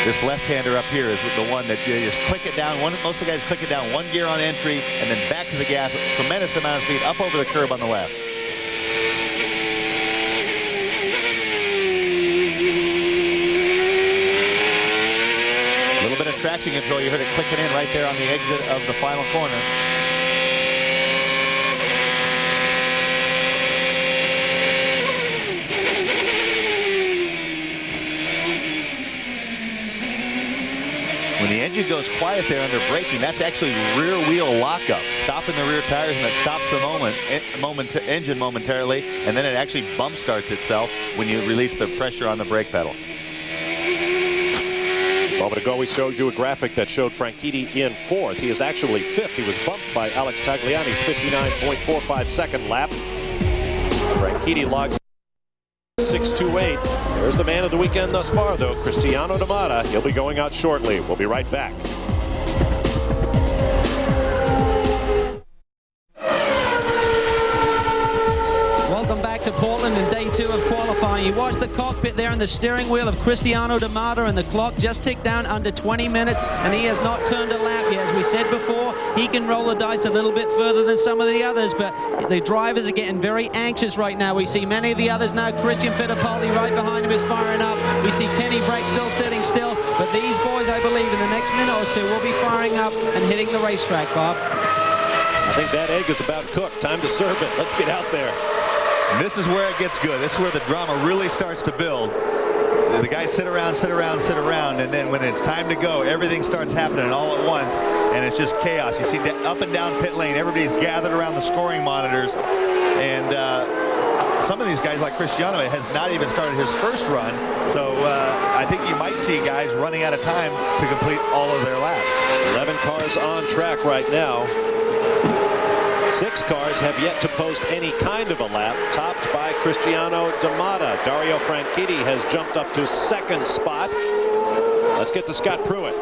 This left-hander up here is the one that you just click it down. Most of the guys click it down 1 gear on entry and then back to the gas. Tremendous amount of speed up over the curb on the left. A little bit of traction control. You heard it clicking in right there on the exit of the final corner. When the engine goes quiet there under braking, that's actually rear wheel lockup, stopping the rear tires, and that stops the engine momentarily, and then it actually bump starts itself when you release the pressure on the brake pedal. A moment ago, we showed you a graphic that showed Franchitti in 4th. He is actually 5th. He was bumped by Alex Tagliani's 59.45 second lap. Franchitti logs 6.28. There's the man of the weekend thus far, though, Cristiano Damata. He'll be going out shortly. We'll be right back. Welcome back to Portland in day 2 of qualifying. You watch the cockpit there and the steering wheel of Cristiano Damata, and the clock just ticked down under 20 minutes, and he has not turned a lap yet. As we said before, he can roll the dice a little bit further than some of the others, but the drivers are getting very anxious right now. We see many of the others now. Christian Fittipaldi right behind him is firing up. We see Kenny Brack still sitting still, but these boys, I believe, in the next minute or 2 will be firing up and hitting the racetrack, Bob. I think that egg is about cooked. Time to serve it. Let's get out there. And this is where it gets good. This is where the drama really starts to build. The guys sit around, and then when it's time to go, everything starts happening all at once, and it's just chaos. You see up and down pit lane, everybody's gathered around the scoring monitors, and some of these guys, like Cristiano, has not even started his first run, so I think you might see guys running out of time to complete all of their laps. 11 cars on track right now. 6 cars have yet to post any kind of a lap, topped by Cristiano Damata. Dario Franchitti has jumped up to 2nd spot. Let's get to Scott Pruitt.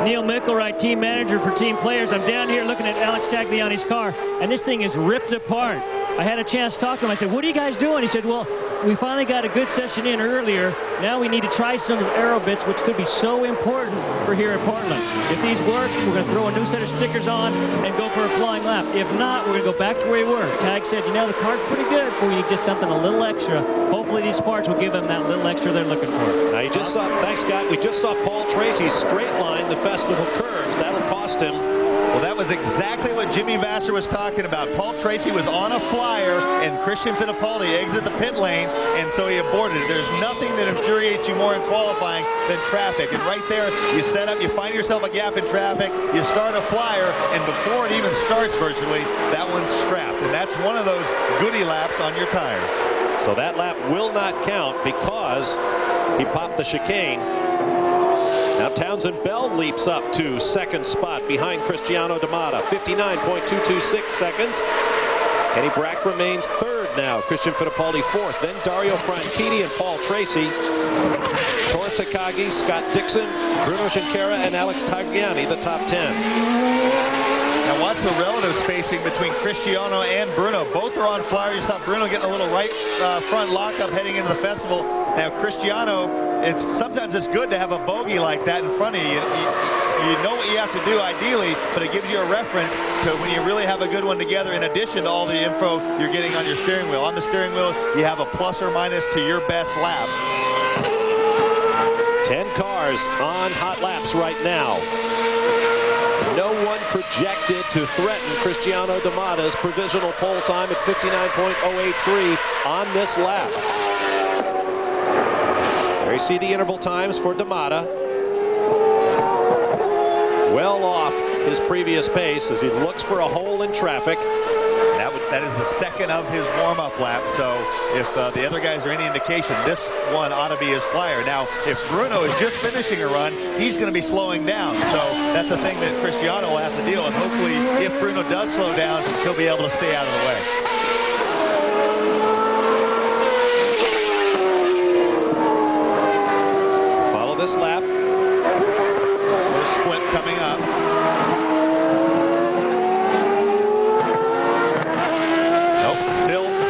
Neil Mickelwright, team manager for Team Players. I'm down here looking at Alex Tagliani's car, and this thing is ripped apart. I had a chance to talk to him. I said, what are you guys doing? He said, well, we finally got a good session in earlier. Now we need to try some of the aero bits, which could be so important for here at Portland. If these work, we're going to throw a new set of stickers on and go for a flying lap. If not, we're going to go back to where we were. Tag said, you know, the car's pretty good, but we need just something a little extra. Hopefully these parts will give them that little extra they're looking for. Now you just saw, thanks Scott, we just saw Paul Tracy straight line the festival curves. That'll cost him. Well, that was exactly what Jimmy Vasser was talking about. Paul Tracy was on a flyer, and Christian Fittipaldi exited the pit lane, and so he aborted it. There's nothing that infuriates you more in qualifying than traffic. And right there, you set up, you find yourself a gap in traffic, you start a flyer, and before it even starts virtually, that one's scrapped. And that's one of those goodie laps on your tires. So that lap will not count because he popped the chicane. Now Townsend Bell leaps up to 2nd spot behind Cristiano Damata, 59.226 seconds. Kenny Brack remains 3rd now. Christian Fittipaldi 4th. Then Dario Franchitti and Paul Tracy. Tor Takagi, Scott Dixon, Bruno Junqueira, and Alex Tagliani, the top 10. Now watch the relative spacing between Cristiano and Bruno. Both are on flyer. You saw Bruno getting a little right front lockup heading into the festival. Now Cristiano, sometimes it's good to have a bogey like that in front of you. You know what you have to do ideally, but it gives you a reference to when you really have a good one together, in addition to all the info you're getting on your steering wheel. On the steering wheel, you have a plus or minus to your best lap. 10 cars on hot laps right now. No one projected to threaten Cristiano Damata's provisional pole time at 59.083 on this lap. There you see the interval times for Damata. well off his previous pace as he looks for a hole in traffic. That is the second of his warm-up lap, so if the other guys are any indication, this one ought to be his flyer. Now, if Bruno is just finishing a run, he's going to be slowing down, so that's the thing that Cristiano will have to deal with. Hopefully, if Bruno does slow down, he'll be able to stay out of the way. Follow this lap. First split coming up.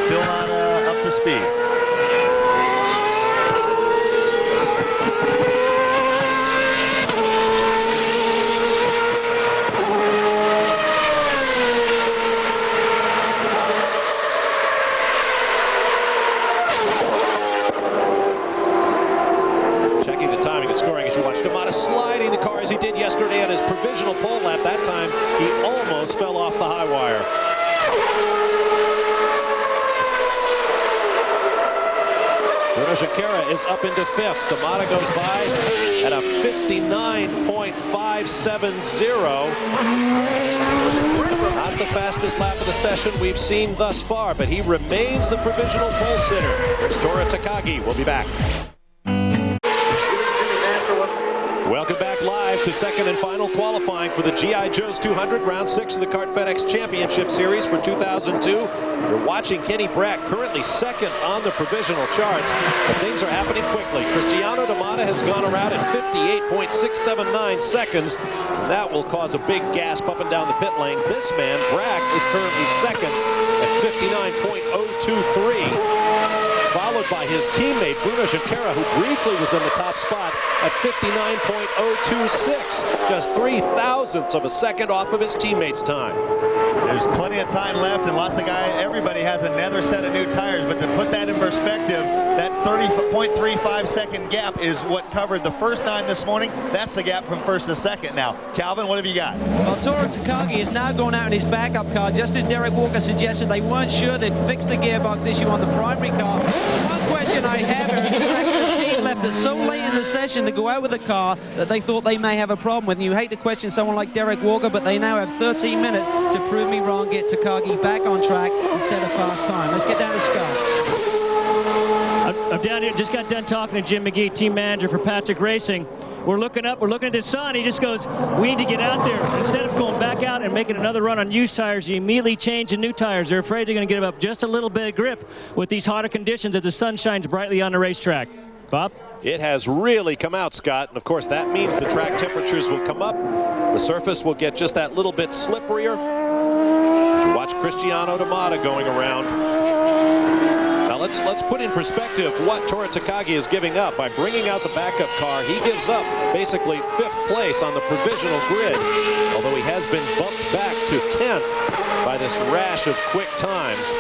Still not up to speed. Checking the timing and scoring as you watch D'Amata sliding the car as he did yesterday at his provisional pole lap. That time he almost fell off the high wire. Bruno Junqueira is up into 5th. D'Amata goes by at a 59.570. Not the fastest lap of the session we've seen thus far, but he remains the provisional pole sitter. Here's Tora Takagi. We'll be back. Welcome back live to second and final qualifying for the G.I. Joe's 200, round 6 of the Kart FedEx Championship Series for 2002. You're watching Kenny Brack, currently second on the provisional charts, but things are happening quickly. Cristiano D'Amata has gone around in 58.679 seconds, and that will cause a big gasp up and down the pit lane. This man, Brack, is currently second at 59.023. Followed by his teammate Bruno Junqueira, who briefly was in the top spot at 59.026, just 0.03 of a second off of his teammate's time. There's plenty of time left, and lots of guys, everybody has another set of new tires, but to put that in perspective, that 30.35 second gap is what covered the first 9 this morning. That's the gap from first to second now. Calvin, what have you got? Well, Tora Takagi is now going out in his backup car, just as Derek Walker suggested. They weren't sure they'd fix the gearbox issue on the primary car. One question I have is the fact that the team left it so late in the session to go out with a car that they thought they may have a problem with. And you hate to question someone like Derek Walker, but they now have 13 minutes to prove me wrong, get Takagi back on track and set a fast time. Let's get down to Scott. I'm down here, just got done talking to Jim McGee, team manager for Patrick Racing. We're looking up, we're looking at the sun. He just goes, we need to get out there. Instead of going back out and making another run on used tires, you immediately change to new tires. They're afraid they're going to give up just a little bit of grip with these hotter conditions as the sun shines brightly on the racetrack. Bob? It has really come out, Scott, and of course that means the track temperatures will come up. The surface will get just that little bit slipperier. As you watch Cristiano D'Amata going around. Now let's put in perspective what Tora Takagi is giving up. By bringing out the backup car, he gives up basically 5th place on the provisional grid, although he has been bumped back to 10th by this rash of quick times.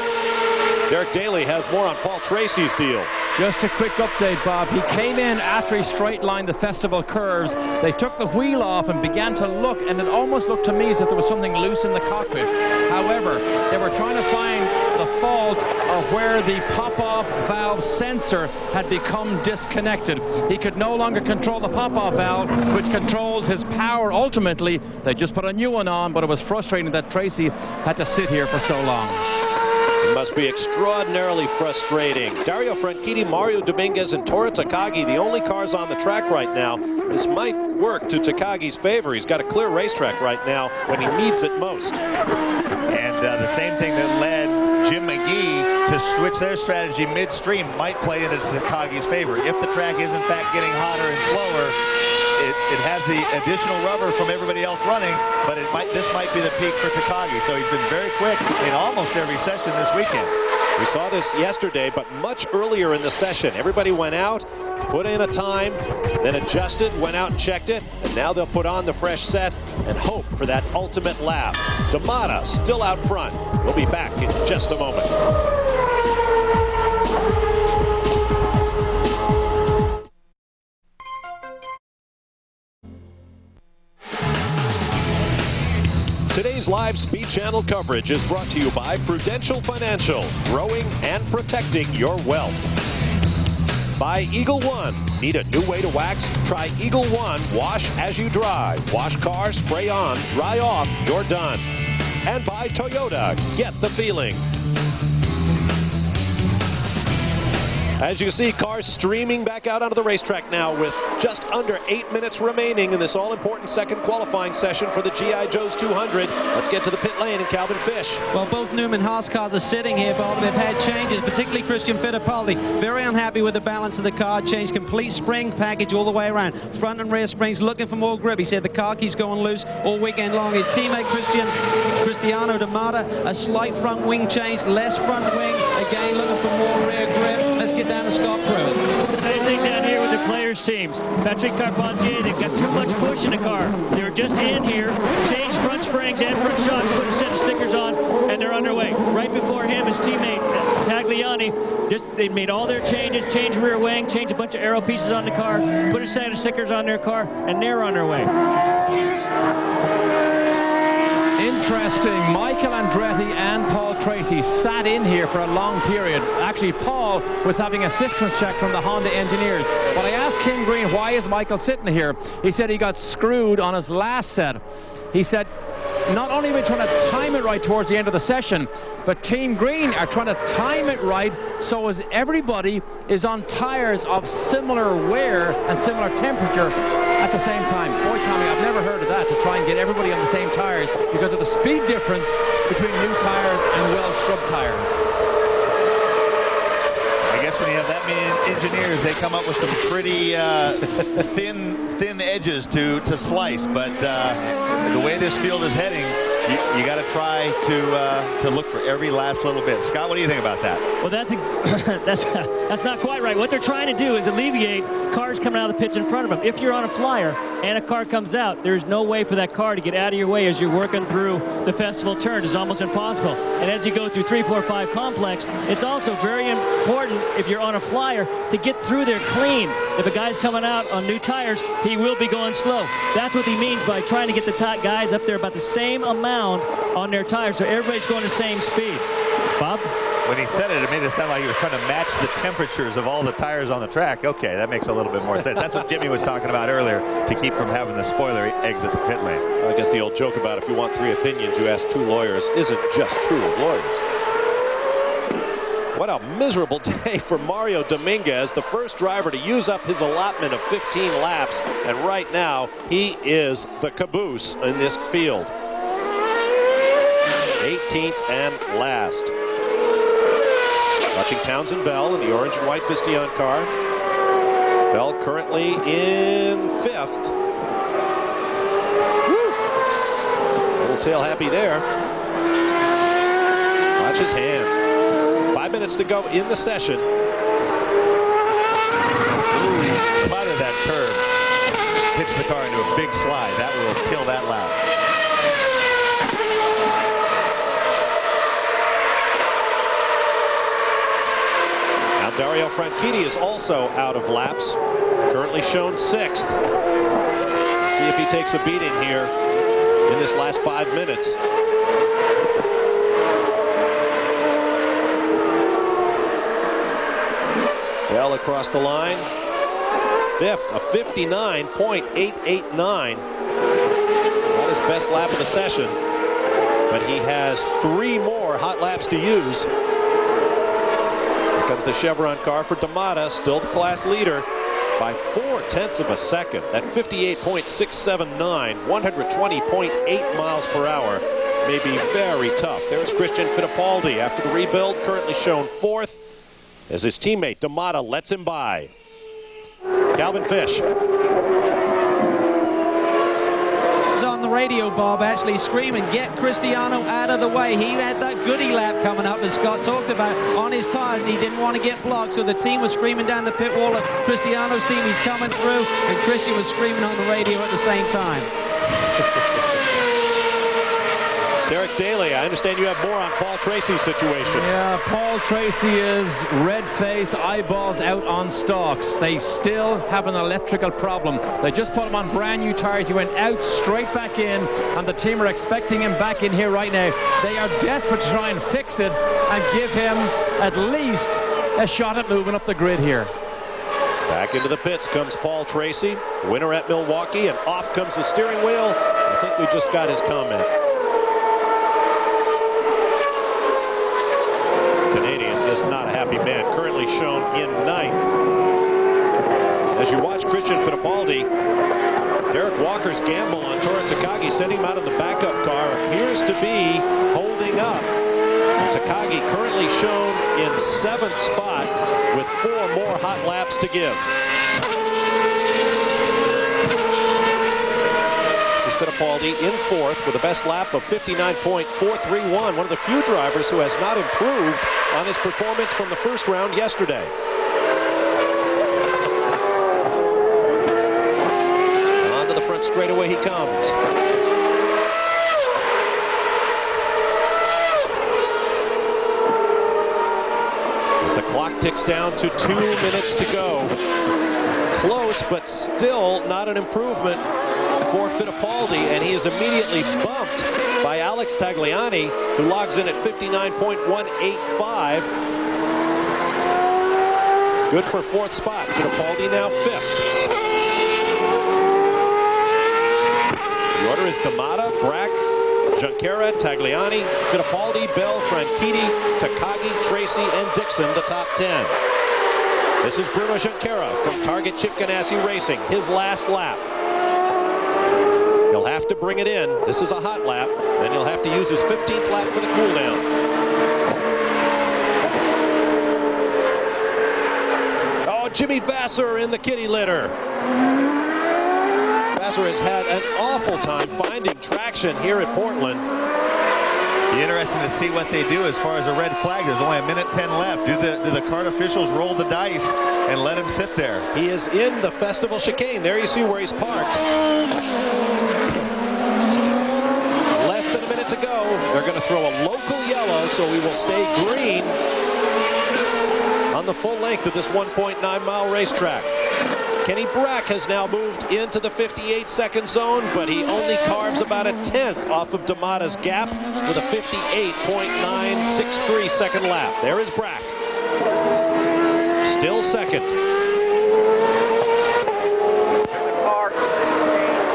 Derek Daly has more on Paul Tracy's deal. Just a quick update, Bob. He came in after he straight-lined the festival curves. They took the wheel off and began to look, and it almost looked to me as if there was something loose in the cockpit. However, they were trying to find the fault or where the pop-off valve sensor had become disconnected. He could no longer control the pop-off valve, which controls his power. Ultimately, they just put a new one on, but it was frustrating that Tracy had to sit here for so long. It must be extraordinarily frustrating. Dario Franchitti, Mario Dominguez, and Tora Takagi, the only cars on the track right now. This might work to Takagi's favor. He's got a clear racetrack right now when he needs it most. And the same thing that led Jim McGee to switch their strategy midstream might play into Takagi's favor. If the track is in fact getting hotter and slower, it has the additional rubber from everybody else running, but this might be the peak for Takagi. So he's been very quick in almost every session this weekend. We saw this yesterday, but much earlier in the session. Everybody went out, put in a time, then adjusted, went out and checked it, and now they'll put on the fresh set and hope for that ultimate lap. D'Amata still out front. We'll be back in just a moment. Today's live Speed Channel coverage is brought to you by Prudential Financial, growing and protecting your wealth. By Eagle One. Need a new way to wax? Try Eagle One Wash as you dry. Wash car, spray on, dry off, you're done. And by Toyota. Get the feeling. As you can see, cars streaming back out onto the racetrack now with just under 8 minutes remaining in this all-important second qualifying session for the G.I. Joe's 200. Let's get to the pit lane and Calvin Fish. Well, both Newman Haas cars are sitting here, Bob. They've had changes, particularly Christian Fittipaldi. Very unhappy with the balance of the car. Changed complete spring package all the way around. Front and rear springs, looking for more grip. He said the car keeps going loose all weekend long. His teammate Cristiano Damata, a slight front wing change, less front wing. Again, looking for more rear grip. Let's get down to Scott Pruitt. Same thing down here with the players' teams. Patrick Carpentier, they've got too much push in the car. They were just in here, changed front springs and front shocks, put a set of stickers on, and they're underway. Right before him, his teammate Tagliani, they made all their changes, changed rear wing, changed a bunch of aero pieces on the car, put a set of stickers on their car, and they're on their way. Interesting. Michael Andretti and Paul Tracy sat in here for a long period. Actually, Paul was having assistance check from the Honda engineers. But I asked Kim Green, why is Michael sitting here? He said he got screwed on his last set. He said, not only are we trying to time it right towards the end of the session, but Team Green are trying to time it right so as everybody is on tires of similar wear and similar temperature at the same time. Boy, Tommy, I've never heard of that, to try and get everybody on the same tires because of the speed difference between new tires and well-scrubbed tires. I guess when you have that many engineers, they come up with some pretty thin edges to slice. But the way this field is heading, you got to try to look for every last little bit. Scott, what do you think about that? Well, that's not quite right. What they're trying to do is alleviate cars coming out of the pits in front of them. If you're on a flyer and a car comes out, there's no way for that car to get out of your way as you're working through the festival turn. It's almost impossible. And as you go through 3, 4, 5 complex, it's also very important if you're on a flyer to get through there clean. If a guy's coming out on new tires, he will be going slow. That's what he means by trying to get the top guys up there about the same amount on their tires, so everybody's going the same speed. Bob? When he said it, it made it sound like he was trying to match the temperatures of all the tires on the track. Okay, that makes a little bit more sense. That's what Jimmy was talking about earlier, to keep from having the spoiler exit the pit lane. I guess the old joke about if you want 3 opinions, you ask 2 lawyers isn't just true of lawyers. What a miserable day for Mario Dominguez, the first driver to use up his allotment of 15 laps, and right now he is the caboose in this field. 18th and last. Watching Townsend Bell in the orange and white Visteon car. Bell currently in 5th. Woo! Little tail happy there. Watch his hands. 5 minutes to go in the session. Ooh, spotted that curve. Hits the car into a big slide. That will kill that lap. Dario Franchitti is also out of laps, currently shown 6th. See if he takes a beating here in this last 5 minutes. Bell across the line, 5th, a 59.889. Not his best lap of the session, but he has 3 more hot laps to use. Comes the Chevron car for Damata, still the class leader by 0.4 of a second. At 58.679, 120.8 miles per hour may be very tough. There's Christian Fittipaldi after the rebuild, currently shown 4th as his teammate Damata lets him by. Calvin Fish. On the radio, Bob, actually screaming, get Cristiano out of the way. He had that goodie lap coming up, as Scott talked about, on his tires, and he didn't want to get blocked, so the team was screaming down the pit wall at Cristiano's team. He's coming through, and Christian was screaming on the radio at the same time. Derek Daly, I understand you have more on Paul Tracy's situation. Yeah, Paul Tracy is red face, eyeballs out on stalks. They still have an electrical problem. They just put him on brand new tires. He went out straight back in, and the team are expecting him back in here right now. They are desperate to try and fix it and give him at least a shot at moving up the grid here. Back into the pits comes Paul Tracy, winner at Milwaukee, and off comes the steering wheel. I think we just got his comment. Canadian is not a happy man, currently shown in 9th. As you watch Christian Fittipaldi, Derek Walker's gamble on Tora Takagi, sending him out of the backup car, appears to be holding up. Takagi currently shown in 7th spot with 4 more hot laps to give. This is Fittipaldi in 4th with a best lap of 59.431. One of the few drivers who has not improved on his performance from the first round yesterday. Onto the front straightaway he comes. The clock ticks down to 2 minutes to go. Close, but still not an improvement for Fittipaldi, and he is immediately bumped by Alex Tagliani, who logs in at 59.185. Good for 4th spot. Fittipaldi now 5th. The order is D'Amata, Brack, Junqueira, Tagliani, Fittipaldi, Bell, Franchitti, Takagi, Tracy, and Dixon, the top 10. This is Bruno Junqueira from Target Chip Ganassi Racing, his last lap. He'll have to bring it in. This is a hot lap. Then he'll have to use his 15th lap for the cool down. Oh, Jimmy Vasser in the kitty litter. Vasser has had an awful time finding traction here at Portland. Be interesting to see what they do as far as a red flag. There's only 1:10 left. Do the kart officials roll the dice and let him sit there? He is in the festival chicane. There you see where he's parked. Less than a minute to go. They're going to throw a local yellow, so we will stay green on the full length of this 1.9-mile racetrack. Kenny Brack has now moved into the 58-second zone, but he only carves about a 10th off of D'Amata's gap with a 58.963 second lap. There is Brack. Still second.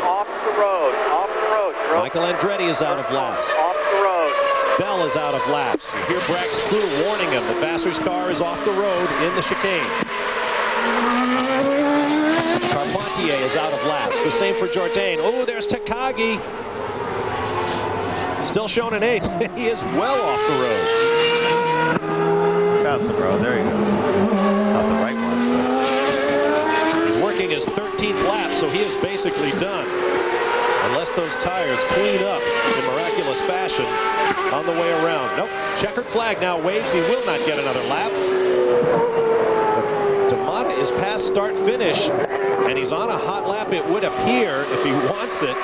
Off the road. Michael Andretti is out of laps. Off the road. Bell is out of laps. You hear Brack's crew warning him that Vasser's car is off the road in the chicane. Carpentier is out of laps. The same for Jourdain. Oh, there's Takagi. Still shown in 8th. He is well off the road. Found some road. There you go. Not the right one. But... He's working his 13th lap, so he is basically done. Unless those tires clean up in miraculous fashion on the way around. Nope. Checkered flag now waves. He will not get another lap. D'Amata is past start finish, and he's on a hot lap, it would appear, if he wants it.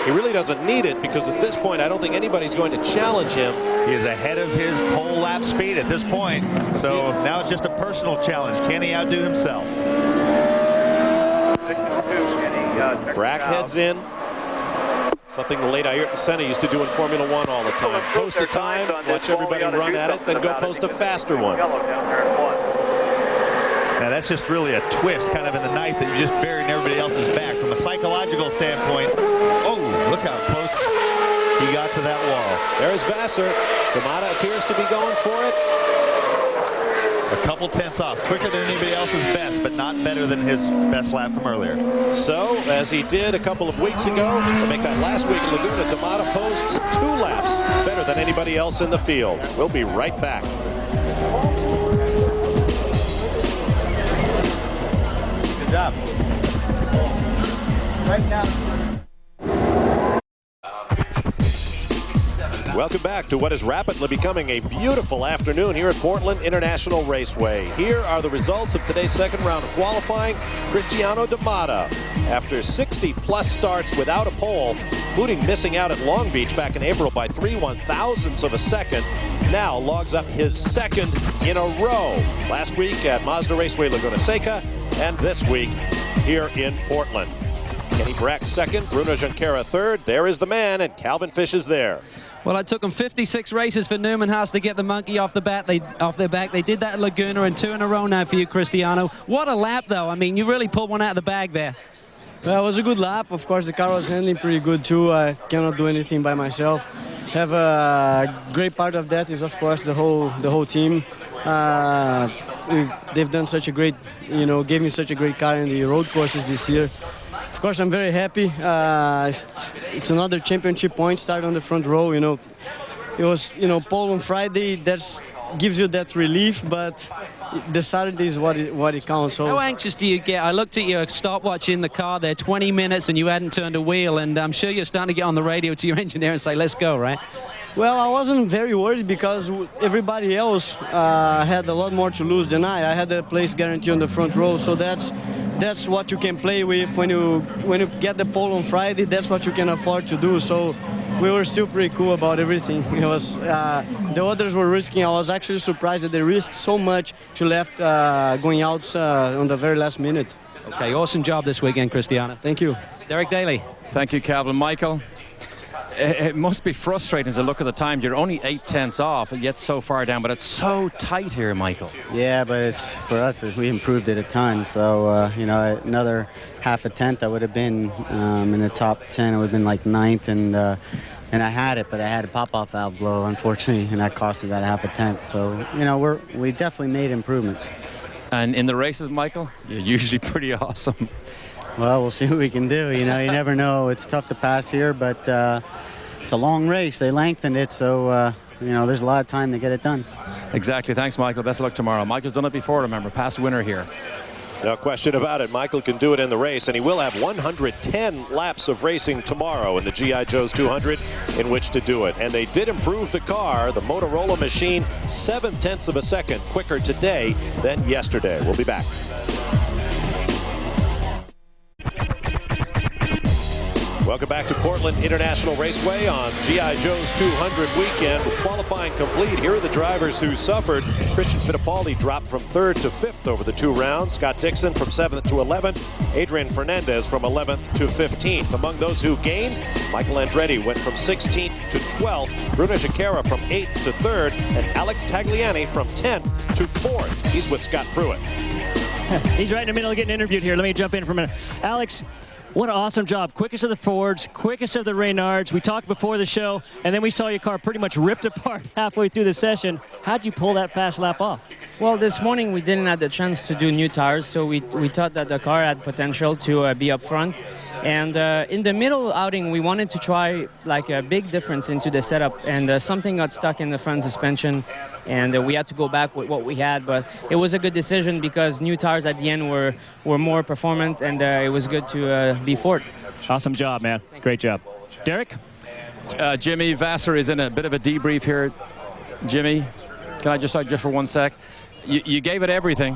He really doesn't need it, because at this point I don't think anybody's going to challenge him. He is ahead of his pole lap speed at this point, so now it's just a personal challenge. Can he outdo himself? Brack heads in. Something the late Ayrton Senna used to do in Formula One all the time. Post a time, watch everybody run at it, then go post a faster one. Now that's just really a twist kind of in the knife that you just buried in everybody else's back. From a psychological standpoint, oh, look how close he got to that wall. There's Vasser. D'Amata appears to be going for it. A couple tenths off, quicker than anybody else's best, but not better than his best lap from earlier. So, as he did a couple of weeks ago, to make that last week in Laguna, D'Amata posts 2 laps better than anybody else in the field. We'll be right back. Good job. Right now. Welcome back to what is rapidly becoming a beautiful afternoon here at Portland International Raceway. Here are the results of today's second round of qualifying. Cristiano D'Amata, after 60-plus starts without a pole, including missing out at Long Beach back in April by 3/1000ths of a second, now logs up his second in a row. Last week at Mazda Raceway Laguna Seca, and this week here in Portland. Kenny Brack second, Bruno Junqueira third. There is the man, and Calvin Fish is there. Well, it took them 56 races for Newman Haas to get the monkey off their back. They did that at Laguna, and 2 in a row now for you, Cristiano. What a lap, though. I mean, you really pulled one out of the bag there. Well, it was a good lap. Of course, the car was handling pretty good, too. I cannot do anything by myself. Have a great part of that is, of course, the whole team. They've done such a great, gave me such a great car in the road courses this year. Of course, I'm very happy. It's another championship point, start on the front row. It was, pole on Friday. That gives you that relief, but the Saturday is what it counts. So. How anxious do you get? I looked at your stopwatch in the car there, 20 minutes, and you hadn't turned a wheel, and I'm sure you're starting to get on the radio to your engineer and say, let's go, right? Well, I wasn't very worried because everybody else had a lot more to lose than I. I had a place guarantee on the front row, so that's what you can play with when you get the pole on Friday. That's what you can afford to do. So we were still pretty cool about everything. It was the others were risking. I was actually surprised that they risked so much to left going out on the very last minute. Okay, awesome job this weekend, Cristiano. Thank you, Derek Daly. Thank you, Calvin. Michael. It must be frustrating to look at the time. You're only 8/10 off, yet so far down, but it's so tight here, Michael. Yeah, but it's for us, we improved it a ton. So, another half a tenth, I would have been in the top 10. I would have been like 9th, and I had it, but I had a pop-off valve blow, unfortunately, and that cost me about half a tenth. So, we definitely made improvements. And in the races, Michael, you're usually pretty awesome. Well, we'll see what we can do. You never know. It's tough to pass here, but it's a long race. They lengthened it, so, there's a lot of time to get it done. Exactly. Thanks, Michael. Best of luck tomorrow. Michael's done it before, remember. Past winner here. No question about it. Michael can do it in the race, and he will have 110 laps of racing tomorrow in the G.I. Joe's 200 in which to do it. And they did improve the car, the Motorola machine, 7/10 of a second quicker today than yesterday. We'll be back. Welcome back to Portland International Raceway on G.I. Joe's 200 weekend. With qualifying complete, here are the drivers who suffered. Christian Fittipaldi dropped from 3rd to 5th over the 2 rounds. Scott Dixon from 7th to 11th. Adrian Fernandez from 11th to 15th. Among those who gained, Michael Andretti went from 16th to 12th. Bruno Junqueira from 8th to 3rd. And Alex Tagliani from 10th to 4th. He's with Scott Pruitt. He's right in the middle of getting interviewed here. Let me jump in for a minute. Alex, what an awesome job. Quickest of the Fords, quickest of the Reynards. We talked before the show, and then we saw your car pretty much ripped apart halfway through the session. How'd you pull that fast lap off? Well, this morning we didn't have the chance to do new tires, so we thought that the car had potential to be up front. And in the middle outing, we wanted to try like a big difference into the setup, and something got stuck in the front suspension, and we had to go back with what we had. But it was a good decision because new tires at the end were more performant, and it was good to be fourth. Awesome job, man. Great job. Derek? Jimmy Vasser is in a bit of a debrief here. Jimmy, can I just for 1 sec? You gave it everything.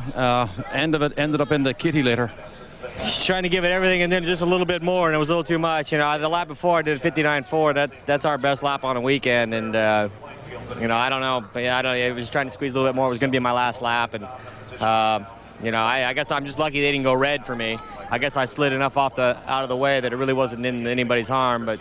End of it ended up in the kitty litter. Just trying to give it everything and then just a little bit more, and it was a little too much. The lap before I did 59.4. That's our best lap on a weekend, and I don't know, but yeah, I was just trying to squeeze a little bit more. It was going to be my last lap, and I guess I'm just lucky they didn't go red for me. I guess I slid enough out of the way that it really wasn't in anybody's harm, but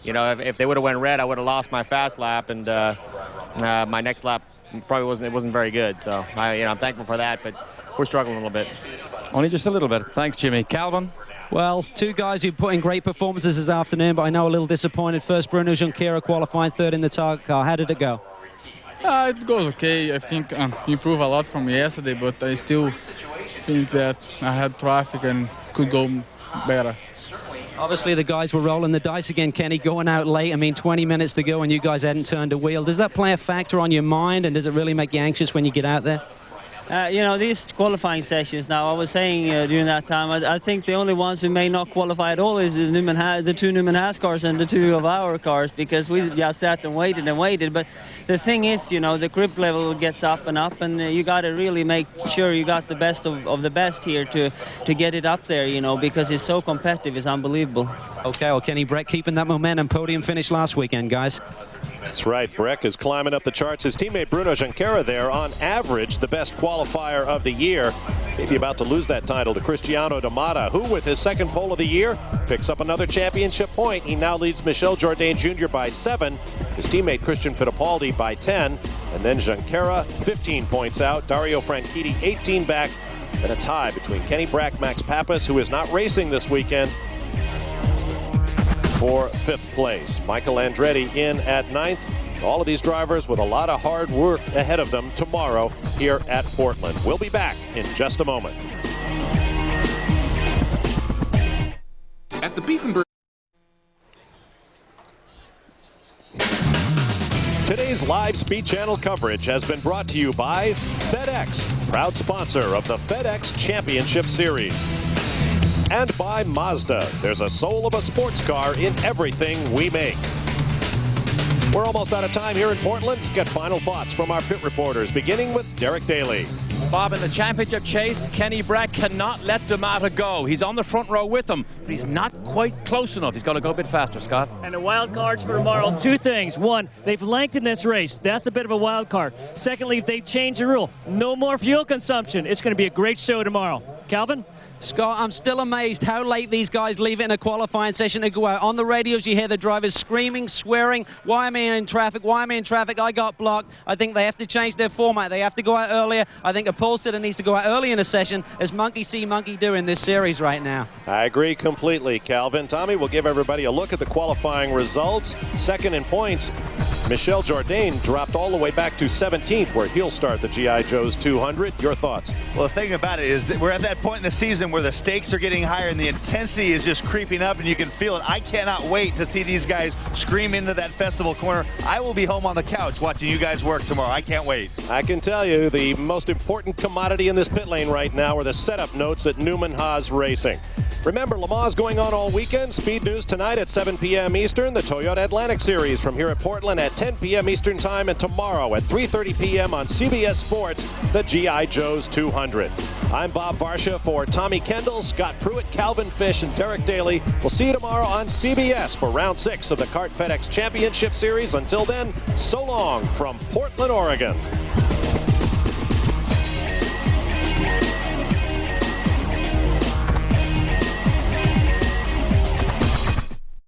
if they would have went red, I would have lost my fast lap, and my next lap probably wasn't very good. So I'm thankful for that, but we're struggling a little bit. Only just a little bit. Thanks, Jimmy. Calvin? Well, 2 guys who put in great performances this afternoon, but I know a little disappointed. First, Bruno Junqueira qualifying 3rd in the target car. How did it go? It goes okay. I think improved a lot from yesterday, but I still think that I had traffic and could go better. Obviously, the guys were rolling the dice again, Kenny, going out late. 20 minutes to go and you guys hadn't turned a wheel. Does that play a factor on your mind, and does it really make you anxious when you get out there? These qualifying sessions now, I was saying during that time, I think the only ones who may not qualify at all is the 2 Newman Haas cars and the 2 of our cars, because we just sat and waited. But the thing is, the grip level gets up, and you got to really make sure you got the best of the best here to get it up there, because it's so competitive, it's unbelievable. Okay, well, Kenny Brack keeping that momentum. Podium finish last weekend, guys. That's right. Breck is climbing up the charts. His teammate Bruno Junqueira there, on average, the best qualifier of the year. Maybe about to lose that title to Cristiano Damata, who, with his second pole of the year, picks up another championship point. He now leads Michel Jourdain Jr. by 7, his teammate Christian Fittipaldi by 10, and then Junqueira 15 points out, Dario Franchitti 18 back, and a tie between Kenny Brack, Max Pappas, who is not racing this weekend, for 5th place. Michael Andretti in at 9th. All of these drivers with a lot of hard work ahead of them tomorrow here at Portland. We'll be back in just a moment. At the Beef and Burger. Today's live Speed Channel coverage has been brought to you by FedEx, proud sponsor of the FedEx Championship Series. And by Mazda. There's a soul of a sports car in everything we make. We're almost out of time here in Portland. Let's get final thoughts from our pit reporters, beginning with Derek Daly. Bob, in the championship chase, Kenny Brack cannot let Damata go. He's on the front row with him, but he's not quite close enough. He's got to go a bit faster, Scott. And the wild cards for tomorrow, 2 things. 1, they've lengthened this race. That's a bit of a wild card. Secondly, they've changed the rule. No more fuel consumption. It's going to be a great show tomorrow. Calvin? Scott, I'm still amazed how late these guys leave it in a qualifying session to go out. On the radios, you hear the drivers screaming, swearing, why am I in traffic? Why am I in traffic? I got blocked. I think they have to change their format. They have to go out earlier. I think a pole sitter needs to go out early in a session, as monkey see, monkey do in this series right now. I agree completely, Calvin. Tommy, we'll give everybody a look at the qualifying results. Second in points, Michel Jourdain dropped all the way back to 17th, where he'll start the G.I. Joe's 200. Your thoughts? Well, the thing about it is that we're at that point in the season where the stakes are getting higher and the intensity is just creeping up, and you can feel it. I cannot wait to see these guys scream into that festival corner. I will be home on the couch watching you guys work tomorrow. I can't wait. I can tell you the most important commodity in this pit lane right now are the setup notes at Newman Haas Racing. Remember, Le Mans going on all weekend. Speed News tonight at 7 p.m. Eastern. The Toyota Atlantic Series from here at Portland at 10 p.m. Eastern Time, and tomorrow at 3:30 p.m. on CBS Sports, the G.I. Joe's 200. I'm Bob Varsha for Tommy Kendall, Scott Pruitt, Calvin Fish, and Derek Daly. We'll see you tomorrow on CBS for Round 6 of the CART FedEx Championship Series. Until then, so long from Portland, Oregon.